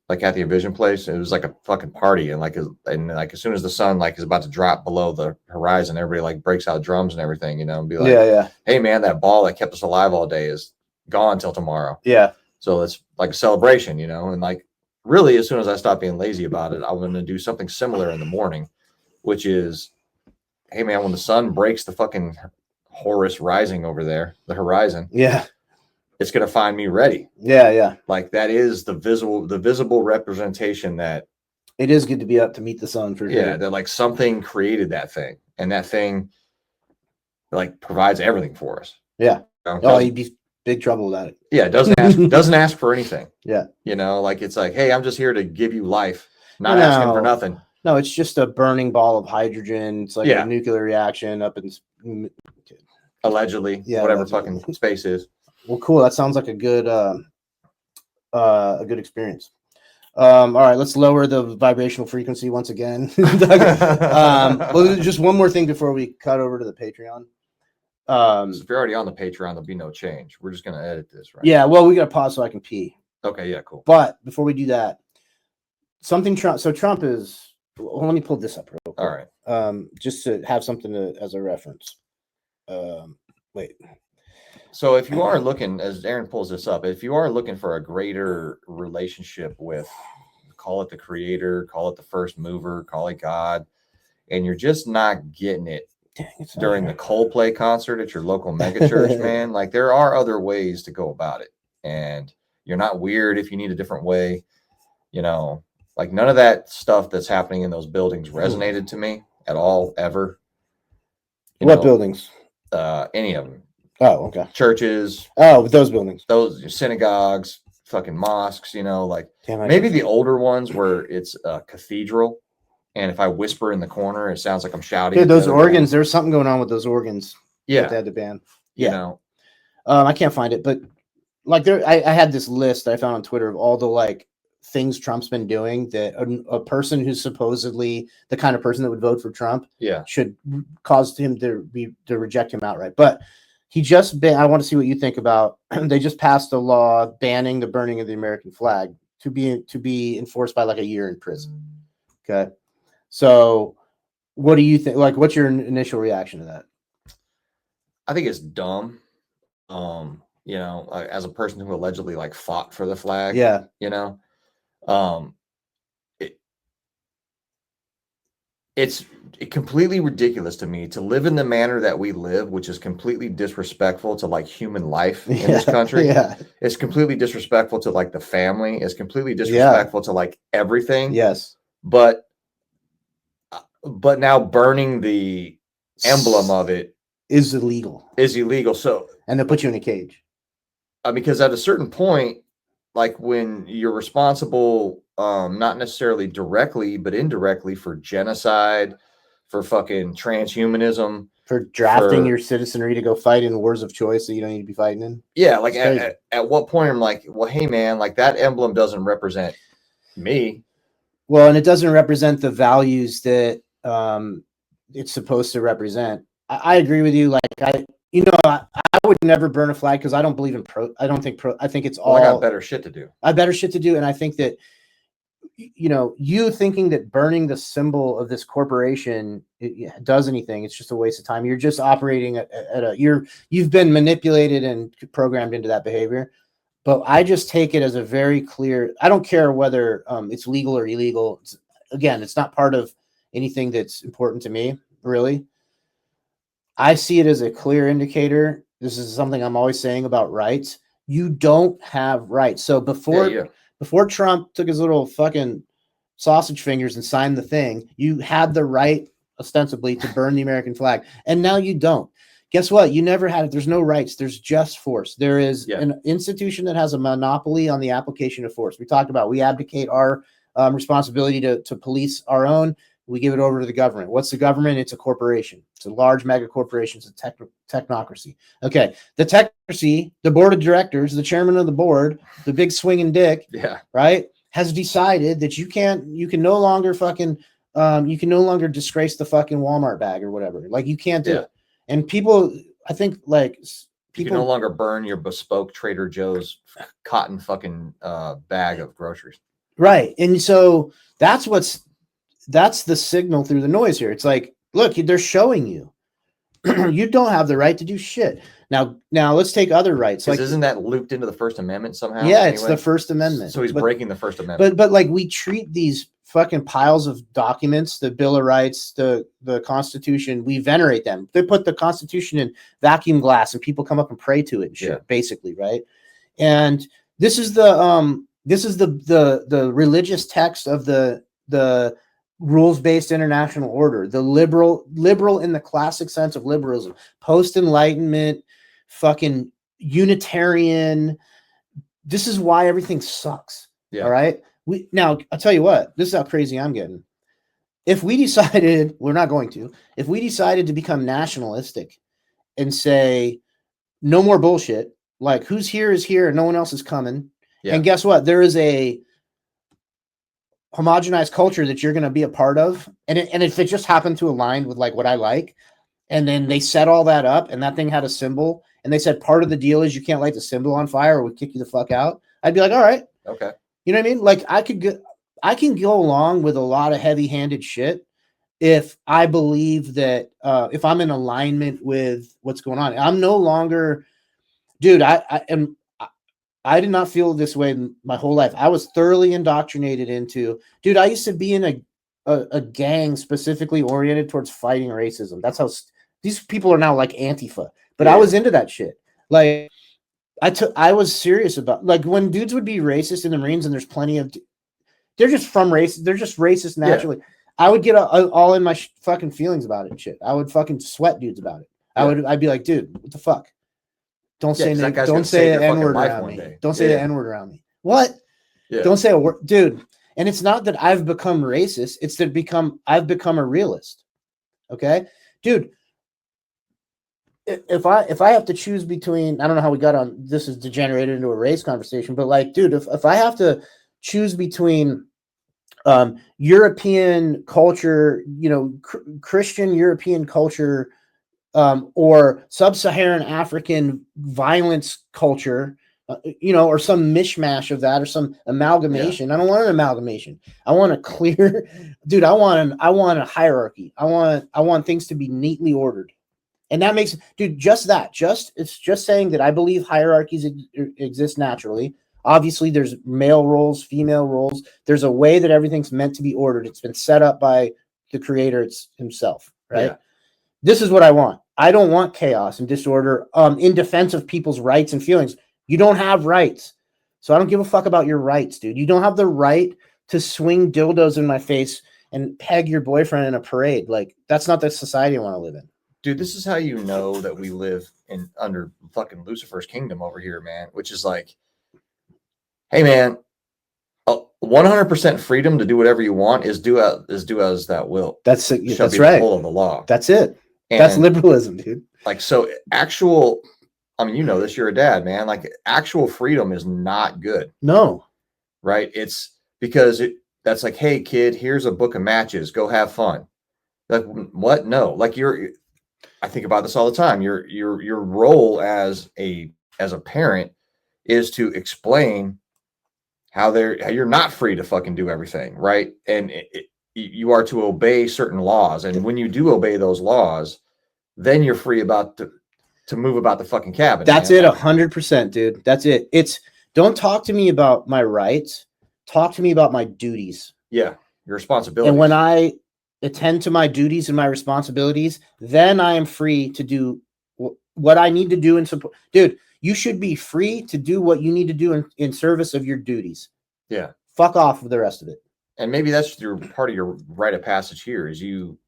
like at the Envision place. It was like a fucking party, and like as soon as the sun like is about to drop below the horizon, everybody like breaks out drums and everything, you know, and be like, hey man, that ball that kept us alive all day is gone till tomorrow. Yeah. So it's like a celebration, you know, and like really as soon as I stop being lazy about it, I'm going to do something similar in the morning, which is, hey man, when the sun breaks the fucking Horus rising over there, the horizon. Yeah. It's going to find me ready. Yeah. Like that is the visible representation that it is good to be up to meet the sun for sure. Yeah, that like something created that thing, and that thing like provides everything for us. Yeah. Oh, you'd be big trouble without it. Yeah, doesn't ask for anything. Yeah. You know, like it's like, hey, I'm just here to give you life, not asking for nothing. No, it's just a burning ball of hydrogen. It's like a nuclear reaction up in allegedly, whatever fucking space is. Well, cool. That sounds like a good experience. All right, let's lower the vibrational frequency once again. Well, just one more thing before we cut over to the Patreon. So if you're already on the Patreon, there'll be no change. We're just gonna edit this, right? Yeah. Well, we got to pause so I can pee. Okay. Yeah. Cool. But before we do that, Trump is Well, let me pull this up real quick. All right. Just to have something as a reference. Wait. So if you are looking, as Aaron pulls this up, if you are looking for a greater relationship with, call it the creator, call it the first mover, call it God, and you're just not getting it during the Coldplay concert at your local megachurch, man, like there are other ways to go about it. And you're not weird if you need a different way, you know, like none of that stuff that's happening in those buildings resonated to me at all, ever. What buildings? Any of them. Oh, okay. Churches. Oh, those buildings. Those synagogues, fucking mosques, you know, like maybe the older ones where it's a cathedral. And if I whisper in the corner, it sounds like I'm shouting. Dude, those organs, there's something going on with those organs. Yeah. They had the band. You know. I can't find it, but like I had this list I found on Twitter of all the like things Trump's been doing that a person who's supposedly the kind of person that would vote for Trump should cause him to reject him outright. But I want to see what you think about, they just passed a law banning the burning of the American flag to be enforced by like a year in prison. Okay. So what do you think? Like, what's your initial reaction to that? I think it's dumb. You know, as a person who allegedly like fought for the flag, you know, it's completely ridiculous to me to live in the manner that we live, which is completely disrespectful to like human life in this country. It's completely disrespectful to like the family. It's completely disrespectful to like everything. Yes. But now burning the emblem of it is illegal. So, and they'll put you in a cage. Because at a certain point, like when you're responsible, not necessarily directly, but indirectly for genocide, for fucking transhumanism, for drafting your citizenry to go fight in wars of choice that you don't need to be fighting in. Yeah. Like at what point I'm like, well, hey man, like that emblem doesn't represent me. Well, and it doesn't represent the values that it's supposed to represent. I agree with you. Like I would never burn a flag because I don't believe in I think it's all. I got better shit to do. And I think that, you know, you thinking that burning the symbol of this corporation does anything, it's just a waste of time. You're just operating you've been manipulated and programmed into that behavior. But I just take it as a very clear, I don't care whether it's legal or illegal. It's not part of anything that's important to me, really. I see it as a clear indicator. This is something I'm always saying about rights. You don't have rights. So before Trump took his little fucking sausage fingers and signed the thing, you had the right, ostensibly, to burn the American flag. And now you don't. Guess what? You never had it. There's no rights. There's just force. There is an institution that has a monopoly on the application of force. We talked about, we abdicate our responsibility to police our own. We give it over to the government. What's the government? It's a corporation. It's a large mega corporation. It's a technocracy. Okay. The technocracy, the board of directors, the chairman of the board, the big swinging dick, right, has decided that you can no longer disgrace the fucking Walmart bag or whatever. Like, you can't do it. And people, I think, like, you can no longer burn your bespoke Trader Joe's cotton fucking bag of groceries. Right. And so that's the signal through the noise here. It's like, look, they're showing you you don't have the right to do shit. Now let's take other rights. Like, isn't that looped into the First Amendment somehow? Yeah, anyway? It's the First Amendment. So he's breaking the First Amendment. But like, we treat these fucking piles of documents, the Bill of Rights, the Constitution, we venerate them. They put the Constitution in vacuum glass and people come up and pray to it and shit, basically, right? And this is the religious text of the rules-based international order, the liberal in the classic sense of liberalism, post-enlightenment, fucking Unitarian. This is why everything sucks. All right. Now I'll tell you what, this is how crazy I'm getting. If we decided, we're not going to, if we decided to become nationalistic and say, no more bullshit, like, who's here is here and no one else is coming. And guess what? There is a homogenized culture that you're going to be a part of. And if it just happened to align with like what I like, and then they set all that up and that thing had a symbol and they said part of the deal is you can't light the symbol on fire or we'll kick you the fuck out, I'd be like, all right. Okay. You know what I mean? Like, I can go along with a lot of heavy-handed shit if I believe that if I'm in alignment with what's going on. I'm no longer, dude. I did not feel this way my whole life. I was thoroughly indoctrinated into, dude. I used to be in a gang specifically oriented towards fighting racism. That's how these people are now like Antifa, but I was into that shit. Like I was serious about, like, when dudes would be racist in the Marines, and there's plenty of, they're just racist naturally. Yeah. I would get all in my fucking feelings about it and shit. I would fucking sweat dudes about it. Yeah. I'd be like, dude, what the fuck? Don't say the N-word around me. Don't say the N-word around me. What? Yeah. Don't say a word, dude. And it's not that I've become racist. It's that I've become a realist. Okay, dude. If I have to choose between, I don't know how we got on, this is degenerated into a race conversation, but like, dude, if I have to choose between European culture, Christian European culture, or sub-Saharan African violence culture, or some mishmash of that, or some amalgamation. Yeah. I don't want an amalgamation. I want a clear, dude. I want a hierarchy. I want things to be neatly ordered. And that makes, dude, it's just saying that I believe hierarchies exist naturally. Obviously, there's male roles, female roles. There's a way that everything's meant to be ordered. It's been set up by the creator himself, right? Yeah. This is what I want. I don't want chaos and disorder in defense of people's rights and feelings. You don't have rights. So I don't give a fuck about your rights, dude. You don't have the right to swing dildos in my face and peg your boyfriend in a parade. Like, that's not the society I want to live in. Dude, this is how you know that we live under fucking Lucifer's kingdom over here, man, which is like, hey, man, 100% freedom to do whatever you want is do as that will. That's right. The whole of the law. That's it. And that's liberalism, dude. Like, so actual, I mean, this, you're a dad, man. Like, actual freedom is not good. No. Right? It's because that's like, hey, kid, here's a book of matches. Go have fun. Like, what? No. Like, I think about this all the time. Your role as a parent is to explain how you're not free to fucking do everything, right? And you are to obey certain laws, and when you do obey those laws, then you're free to move about the fucking cabin. That's it, 100%, dude. That's it. It's, don't talk to me about my rights. Talk to me about my duties. Yeah, your responsibilities. And when I attend to my duties and my responsibilities, then I am free to do what I need to do and support. Dude, you should be free to do what you need to do in service of your duties. Yeah. Fuck off with the rest of it. And maybe that's part of your rite of passage here you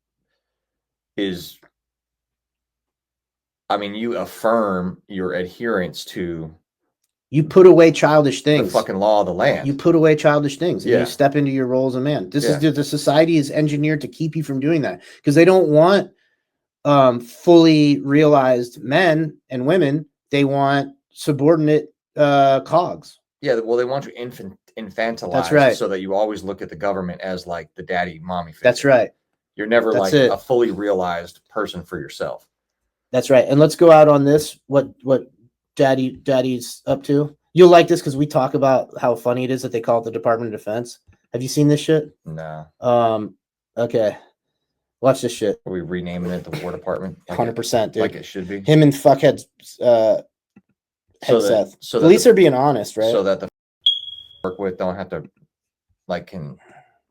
affirm your adherence to. You put away childish things. The fucking law of the land. You put away childish things, and you step into your role as a man. This is the society is engineered to keep you from doing that, because they don't want fully realized men and women. They want subordinate cogs. Yeah, well, they want you infantilized. That's right. So that you always look at the government as like the daddy, mommy figure. That's right. You're never a fully realized person for yourself. That's right. And let's go out on this. What Daddy's up to. You'll like this because we talk about how funny it is that they call it the Department of Defense. Have you seen this shit? No. Okay. Watch this shit. Are we renaming it the War Department? 100%, dude. Like it should be. Him and fuckheads Seth. So at least they're being honest, right? So that the work with don't have to can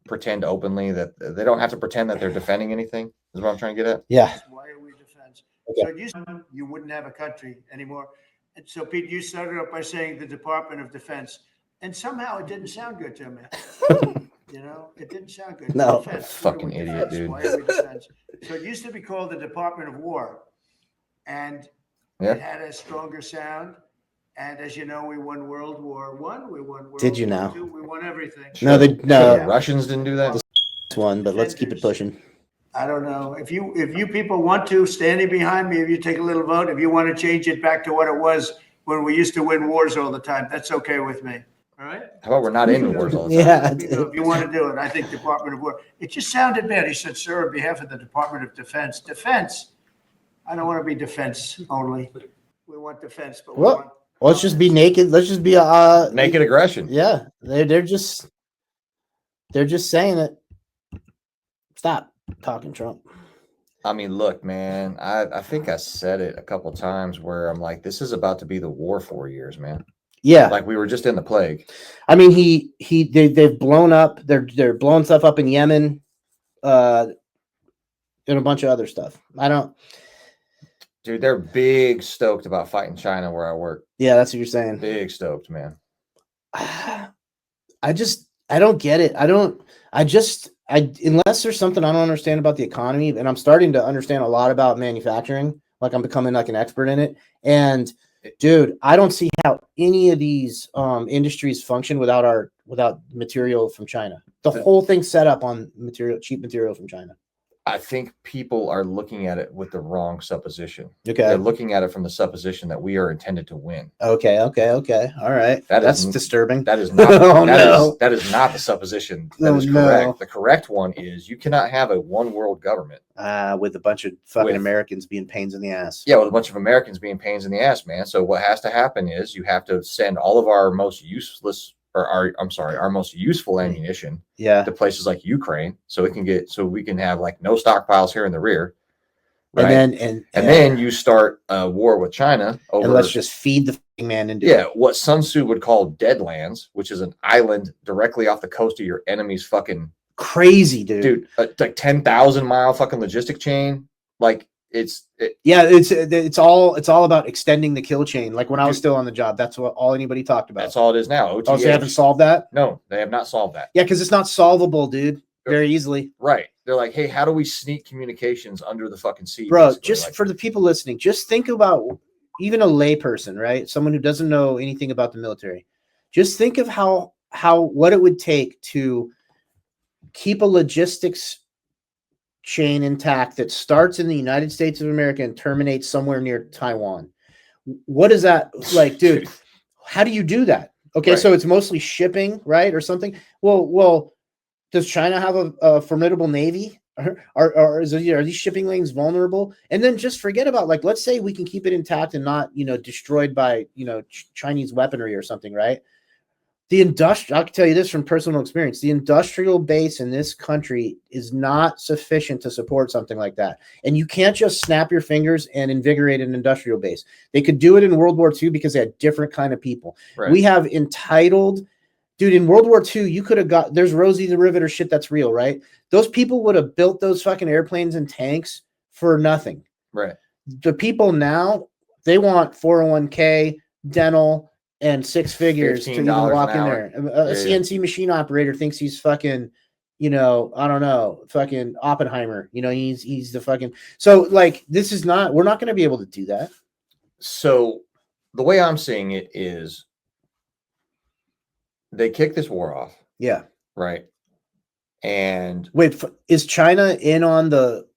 pretend openly that they don't have to pretend that they're defending anything. Is what I'm trying to get at. Yeah. Why are we defense? Okay. So you wouldn't have a country anymore. And so, Pete, you started off by saying the Department of Defense, and somehow it didn't sound good to me. It didn't sound good. No, fucking idiot, dude. Why are we defense? So it used to be called the Department of War, and it had a stronger sound. And as you know, we won World War I. We won World Did you War know? II. We won everything. No, the Russians didn't do that. This one, but let's keep it pushing. I don't know. If you people want to, standing behind me, if you take a little vote, if you want to change it back to what it was when we used to win wars all the time, that's okay with me. All right? How about we're not in wars all the time? Yeah. If you want to do it, I think Department of War. It just sounded bad. He said, sir, on behalf of the Department of Defense. Defense. I don't want to be defense only. We want defense, but let's just be naked. Let's just be naked aggression. Yeah. They're just They're just saying it. Stop talking Trump. I mean, look, man, I think I said it a couple times where I'm like, this is about to be the war 4 years, man. Yeah. Like we were just in the plague. I mean, they've blown up. They're blowing stuff up in Yemen, and a bunch of other stuff. Dude, they're big stoked about fighting China where I work. Yeah, that's what you're saying. Big stoked, man. I don't get it. Unless there's something I don't understand about the economy, and I'm starting to understand a lot about manufacturing, like I'm becoming like an expert in it. And dude, I don't see how any of these industries function without material from China. The whole thing's set up on cheap material from China. I think people are looking at it with the wrong supposition. Okay. They're looking at it from the supposition that we are intended to win. Okay. All right. That's disturbing. That is not that is not the supposition that is correct. No. The correct one is you cannot have a one world government. With a bunch of fucking Americans being pains in the ass. Yeah, with a bunch of Americans being pains in the ass, man. So what has to happen is you have to send all of our most useless our most useful ammunition to places like Ukraine, so we can have like no stockpiles here in the rear. Right? And then you start a war with China over, and let's just feed the man into what Sun Tzu would call deadlands, which is an island directly off the coast of your enemy's fucking crazy dude. Like 10,000 mile fucking logistic chain. Like it's all about extending the kill chain. Like when I was still on the job, that's what all anybody talked about. That's all it is now. OTH. Oh, so they haven't solved that? No, they have not solved that. Yeah, because it's not solvable, dude. Very easily. Right. They're like, hey, how do we sneak communications under the fucking sea? Bro, basically? just like, for the people listening, just think about even a layperson, right? Someone who doesn't know anything about the military. Just think of what it would take to keep a logistics chain intact that starts in the United States of America and terminates somewhere near Taiwan. What is that like, dude? How do you do that? Okay, right. So it's mostly shipping, right, or something. Well, does China have a formidable navy? Are these shipping lanes vulnerable? And then just forget about, like, let's say we can keep it intact and not, destroyed by, Chinese weaponry or something, right? I can tell you this from personal experience. The industrial base in this country is not sufficient to support something like that. And you can't just snap your fingers and invigorate an industrial base. They could do it in World War II because they had different kind of people. Right. We have entitled, dude, in World War II, you could have there's Rosie the Riveter shit that's real, right? Those people would have built those fucking airplanes and tanks for nothing. Right. The people now, they want 401k, dental, and 6 figures to even walk in there. A CNC machine operator thinks he's fucking, I don't know, fucking Oppenheimer. He's the fucking. So, like, we're not going to be able to do that. So the way I'm seeing it is they kick this war off. Yeah. Right. And wait, is China in on the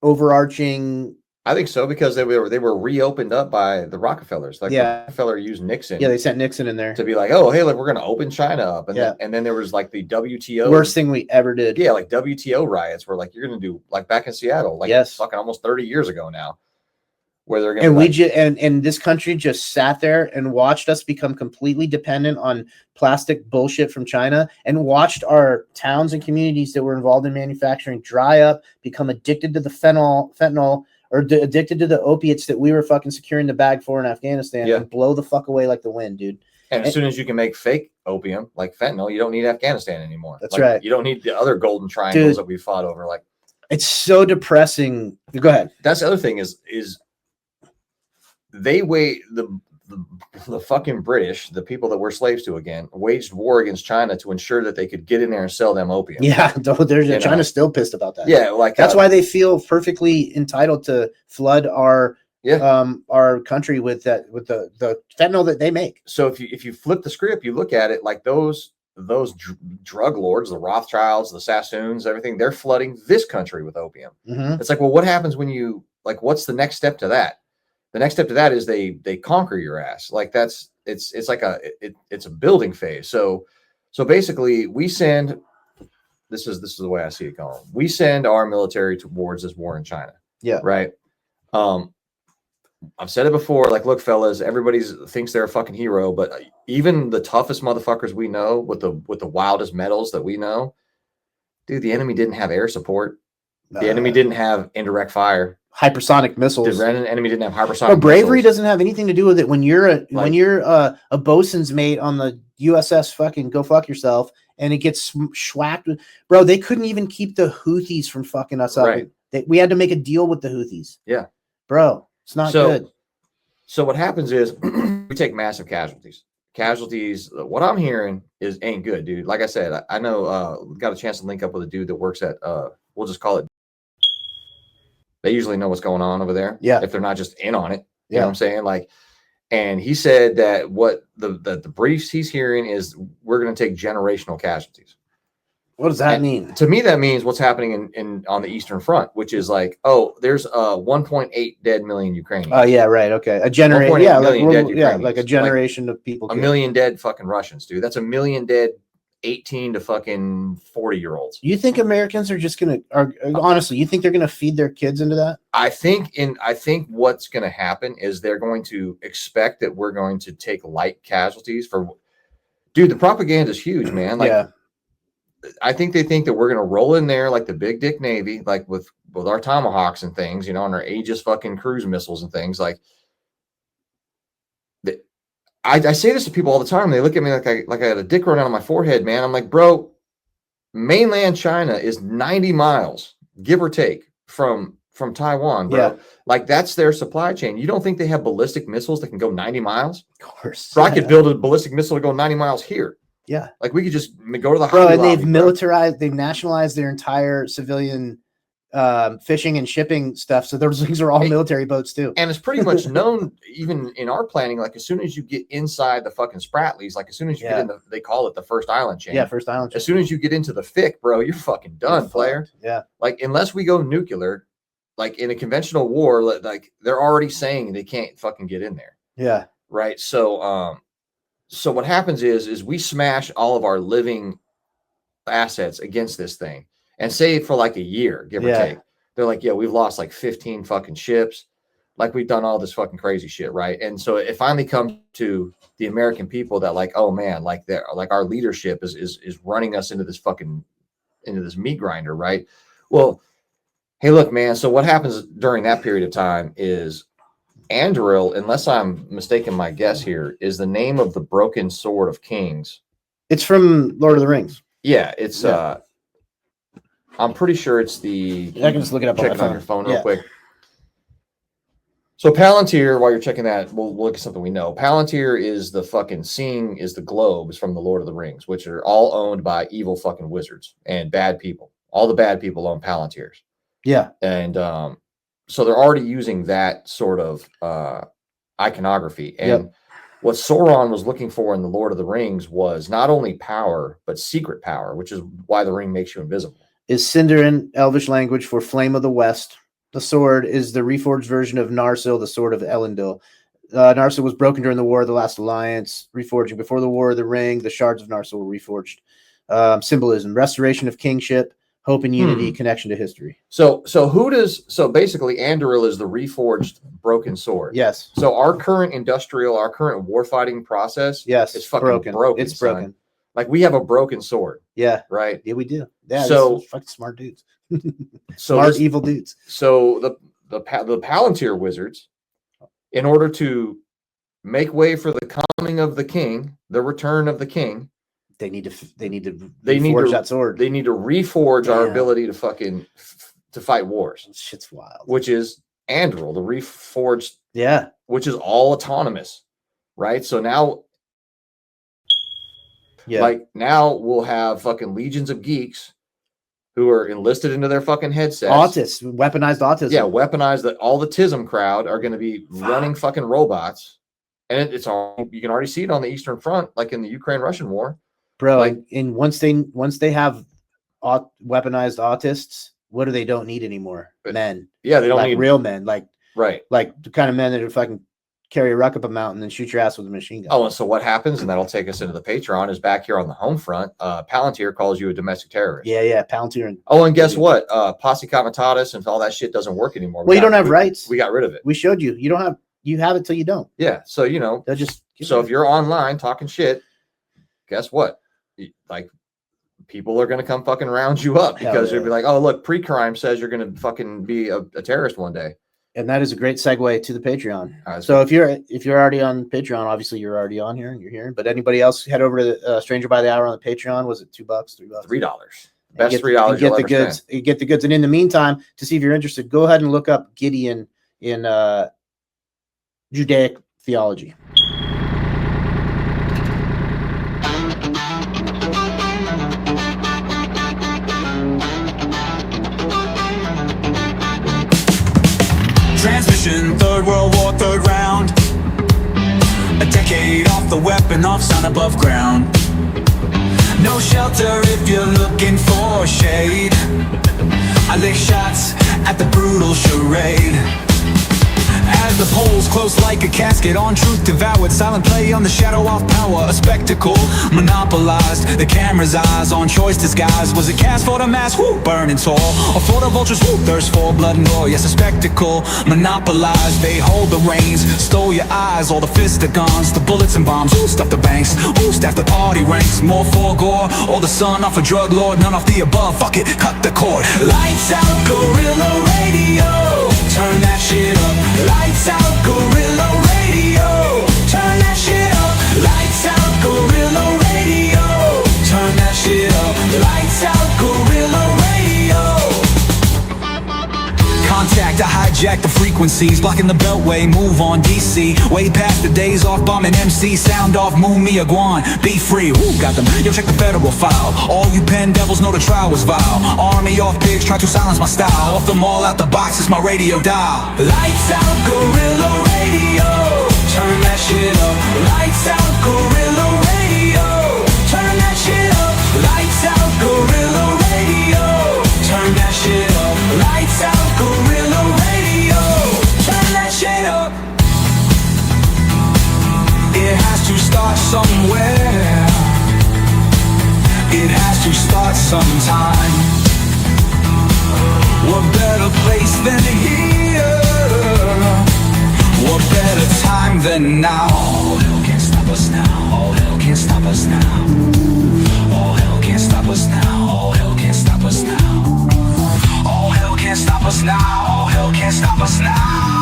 overarching? I think so, because they were reopened up by the Rockefellers. Like, Rockefeller used Nixon. Yeah, they sent Nixon in there to be like, oh, hey, look, we're going to open China up. And then there was like the WTO. Worst thing we ever did. Yeah, like WTO riots were like, you're going to do like back in Seattle, like fucking almost 30 years ago now, where they're going to. And this country just sat there and watched us become completely dependent on plastic bullshit from China, and watched our towns and communities that were involved in manufacturing dry up, become addicted to the fentanyl. Or addicted to the opiates that we were fucking securing the bag for in Afghanistan, and blow the fuck away like the wind, dude. And as soon as you can make fake opium like fentanyl, you don't need Afghanistan anymore. That's right. You don't need the other golden triangles that we fought over. Like, it's so depressing. Go ahead. That's the other thing is they wait the fucking British, the people that we're slaves to again, waged war against China to ensure that they could get in there and sell them opium. Yeah, China's still pissed about that. Yeah, like that's why they feel perfectly entitled to flood our country with the fentanyl that they make. So if you flip the script, you look at it like those drug lords, the Rothschilds, the Sassoons, everything, they're flooding this country with opium. Mm-hmm. It's like, well, what happens when what's the next step to that? The next step to that is they conquer your ass. Like it's like it's a building phase. So basically we send, this is the way I see it going. We send our military towards this war in China. Yeah. Right. I've said it before, like, look, fellas, everybody thinks they're a fucking hero, but even the toughest motherfuckers we know with the wildest metals that we know, dude, the enemy didn't have air support. The enemy didn't have indirect fire. Hypersonic missiles. The enemy didn't have hypersonic But bravery missiles. doesn't have anything to do with it. When you're a bosun's mate on the USS fucking go fuck yourself, and it gets schwacked. Bro, they couldn't even keep the Houthis from fucking us up. Right. We had to make a deal with the Houthis. Yeah. Bro, it's not good. So what happens is we take massive casualties. What I'm hearing ain't good, dude. Like I said, I know got a chance to link up with a dude that works at we'll just call it. They usually know what's going on over there. Yeah. If they're not just in on it. You know what I'm saying? Like, and he said that what the briefs he's hearing is we're going to take generational casualties. What does that mean? To me, that means what's happening in on the Eastern Front, which is like, oh, there's 1.8 dead million Ukrainians. Oh, yeah, right. Okay. A generation. Yeah, like a generation of people. A million dead fucking Russians, dude. That's a million dead 18 to fucking 40-year-olds. You think Americans are just gonna honestly, you think they're gonna feed their kids into that? I think what's gonna happen is they're going to expect that we're going to take light casualties for, dude, the propaganda is huge, man. Like, yeah. I think they think that we're gonna roll in there like the big dick Navy, like with our Tomahawks and things, you know, and our Aegis fucking cruise missiles and things like. I say this to people all the time. They look at me like I had a dick run out of my forehead, man. I'm like, bro, mainland China is 90 miles, give or take, from Taiwan, bro. Yeah. Like, that's their supply chain. You don't think they have ballistic missiles that can go 90 miles? Of course. Bro, I could build a ballistic missile to go 90 miles here. Yeah. Like, we could just go to the Bro, and they've nationalized their entire civilian fishing and shipping stuff, so those things are all military boats too. And it's pretty much known even in our planning, like as soon as you get inside the fucking Spratlys, like as soon as you get in they call it the first island chain. Yeah, first island chain. As soon as you get into the FIC, bro, you're fucking done, player. Yeah. Like, unless we go nuclear, like in a conventional war, like they're already saying they can't fucking get in there. Yeah. Right. So so what happens is we smash all of our living assets against this thing. And say for like a year, give or take, they're like, yeah, we've lost like 15 fucking ships. Like, we've done all this fucking crazy shit, right? And so it finally comes to the American people that like, oh man, like our leadership is running us into this meat grinder, right? Well, hey, look, man. So what happens during that period of time is Anduril, unless I'm mistaken my guess here, is the name of the broken sword of kings. It's from Lord of the Rings. Yeah, it's I'm pretty sure it's the. I can just look it up on your phone real quick. So Palantir, while you're checking that, we'll look at something we know. Palantir is the fucking is the globes from the Lord of the Rings, which are all owned by evil fucking wizards and bad people. All the bad people own Palantirs. Yeah. And so they're already using that sort of iconography. And what Sauron was looking for in the Lord of the Rings was not only power, but secret power, which is why the ring makes you invisible. Is Sindarin Elvish language for Flame of the West. The sword is the reforged version of Narsil, the sword of Elendil. Narsil was broken during the War of the Last Alliance, reforging before the War of the Ring. The shards of Narsil were reforged. Symbolism, restoration of kingship, hope and unity, connection to history. So basically Anduril is the reforged broken sword. Yes. So our current warfighting process is fucking broken. It's broken. Son. Like, we have a broken sword. Yeah. Right. Yeah, we do. Yeah. So fucking smart dudes. Evil dudes. So the Palantir wizards, in order to make way for the coming of the king, the return of the king, they need to reforge that sword. They need to reforge our ability to fucking to fight wars. Shit's wild. Which is Anduril, the reforged. Yeah. Which is all autonomous. Right. So now. Yeah. Like, now we'll have fucking legions of geeks who are enlisted into their fucking headsets. Autists, weaponized autism. Yeah, weaponized. That all the TISM crowd are going to be running fucking robots, and it's all, you can already see it on the Eastern Front, like in the Ukraine-Russian war, bro. Like, and once they have weaponized autists, what do they don't need anymore? Men. Yeah, they don't need real men. Like, right, like the kind of men that are fucking carry a ruck up a mountain and shoot your ass with a machine gun. Oh, and so what happens, and that'll take us into the Patreon, is back here on the home front, Palantir calls you a domestic terrorist. Yeah, Palantir. And guess what? Posse Comitatus and all that shit doesn't work anymore. Well, you don't have rights. We got rid of it. We showed you. You don't have you have it till you don't. Yeah. So, you know, They'll just so if you're online talking shit, guess what? Like, people are going to come fucking round you up because they'll be like, oh, look, pre-crime says you're going to fucking be a terrorist one day. And that is a great segue to the Patreon. So if you're already on Patreon, obviously you're already on here and you're here. But anybody else, head over to the Stranger by the Hour on the Patreon. Was it $2, $3? $3. Best $3 get the goods. You get the goods. And in the meantime, to see if you're interested, go ahead and look up Gideon in Judaic theology. Transmission, Third World War, third round. A decade off the weapon, off sun above ground. No shelter if you're looking for shade. I lick shots at the brutal charade. As the poles close like a casket, on truth devoured, silent play on the shadow of power, a spectacle monopolized, the camera's eyes on choice disguised. Was it cast for the mass, whoo, burning tall, or for the vultures, whoo, thirst for blood and gore? Yes, a spectacle monopolized, they hold the reins, stole your eyes, all the fists are guns, the bullets and bombs, who stuff the banks, who staff the party ranks, more for gore, or the sun off a drug lord, none of the above, fuck it, cut the cord. Lights out, gorilla radio, turn that shit up. Lights out, gorilla radio, turn that shit up. Lights out, gorilla radio, turn that shit up. Lights out, gorilla radio. Contact, I hijack the frequencies, blocking the beltway, move on DC. Way past the days off bombing MC, sound off, move me a guan, be free. Woo, got them, yo, check the federal file. All you pen devils know the trial was vile. Army off pigs, try to silence my style. Off them all out the box, it's my radio dial. Lights out, gorilla radio, turn that shit up. Lights out, gorilla radio, turn that shit up. Lights out, gorilla radio, turn that shit up. Lights out, gorilla radio, turn that shit up. It has to start somewhere. It has to start sometime. What better place than here? What better time than now? All hell can't stop us now. All hell can't stop us now. All hell can't stop us now. All hell can't stop us now. All hell can't stop us now. All hell can't stop us now.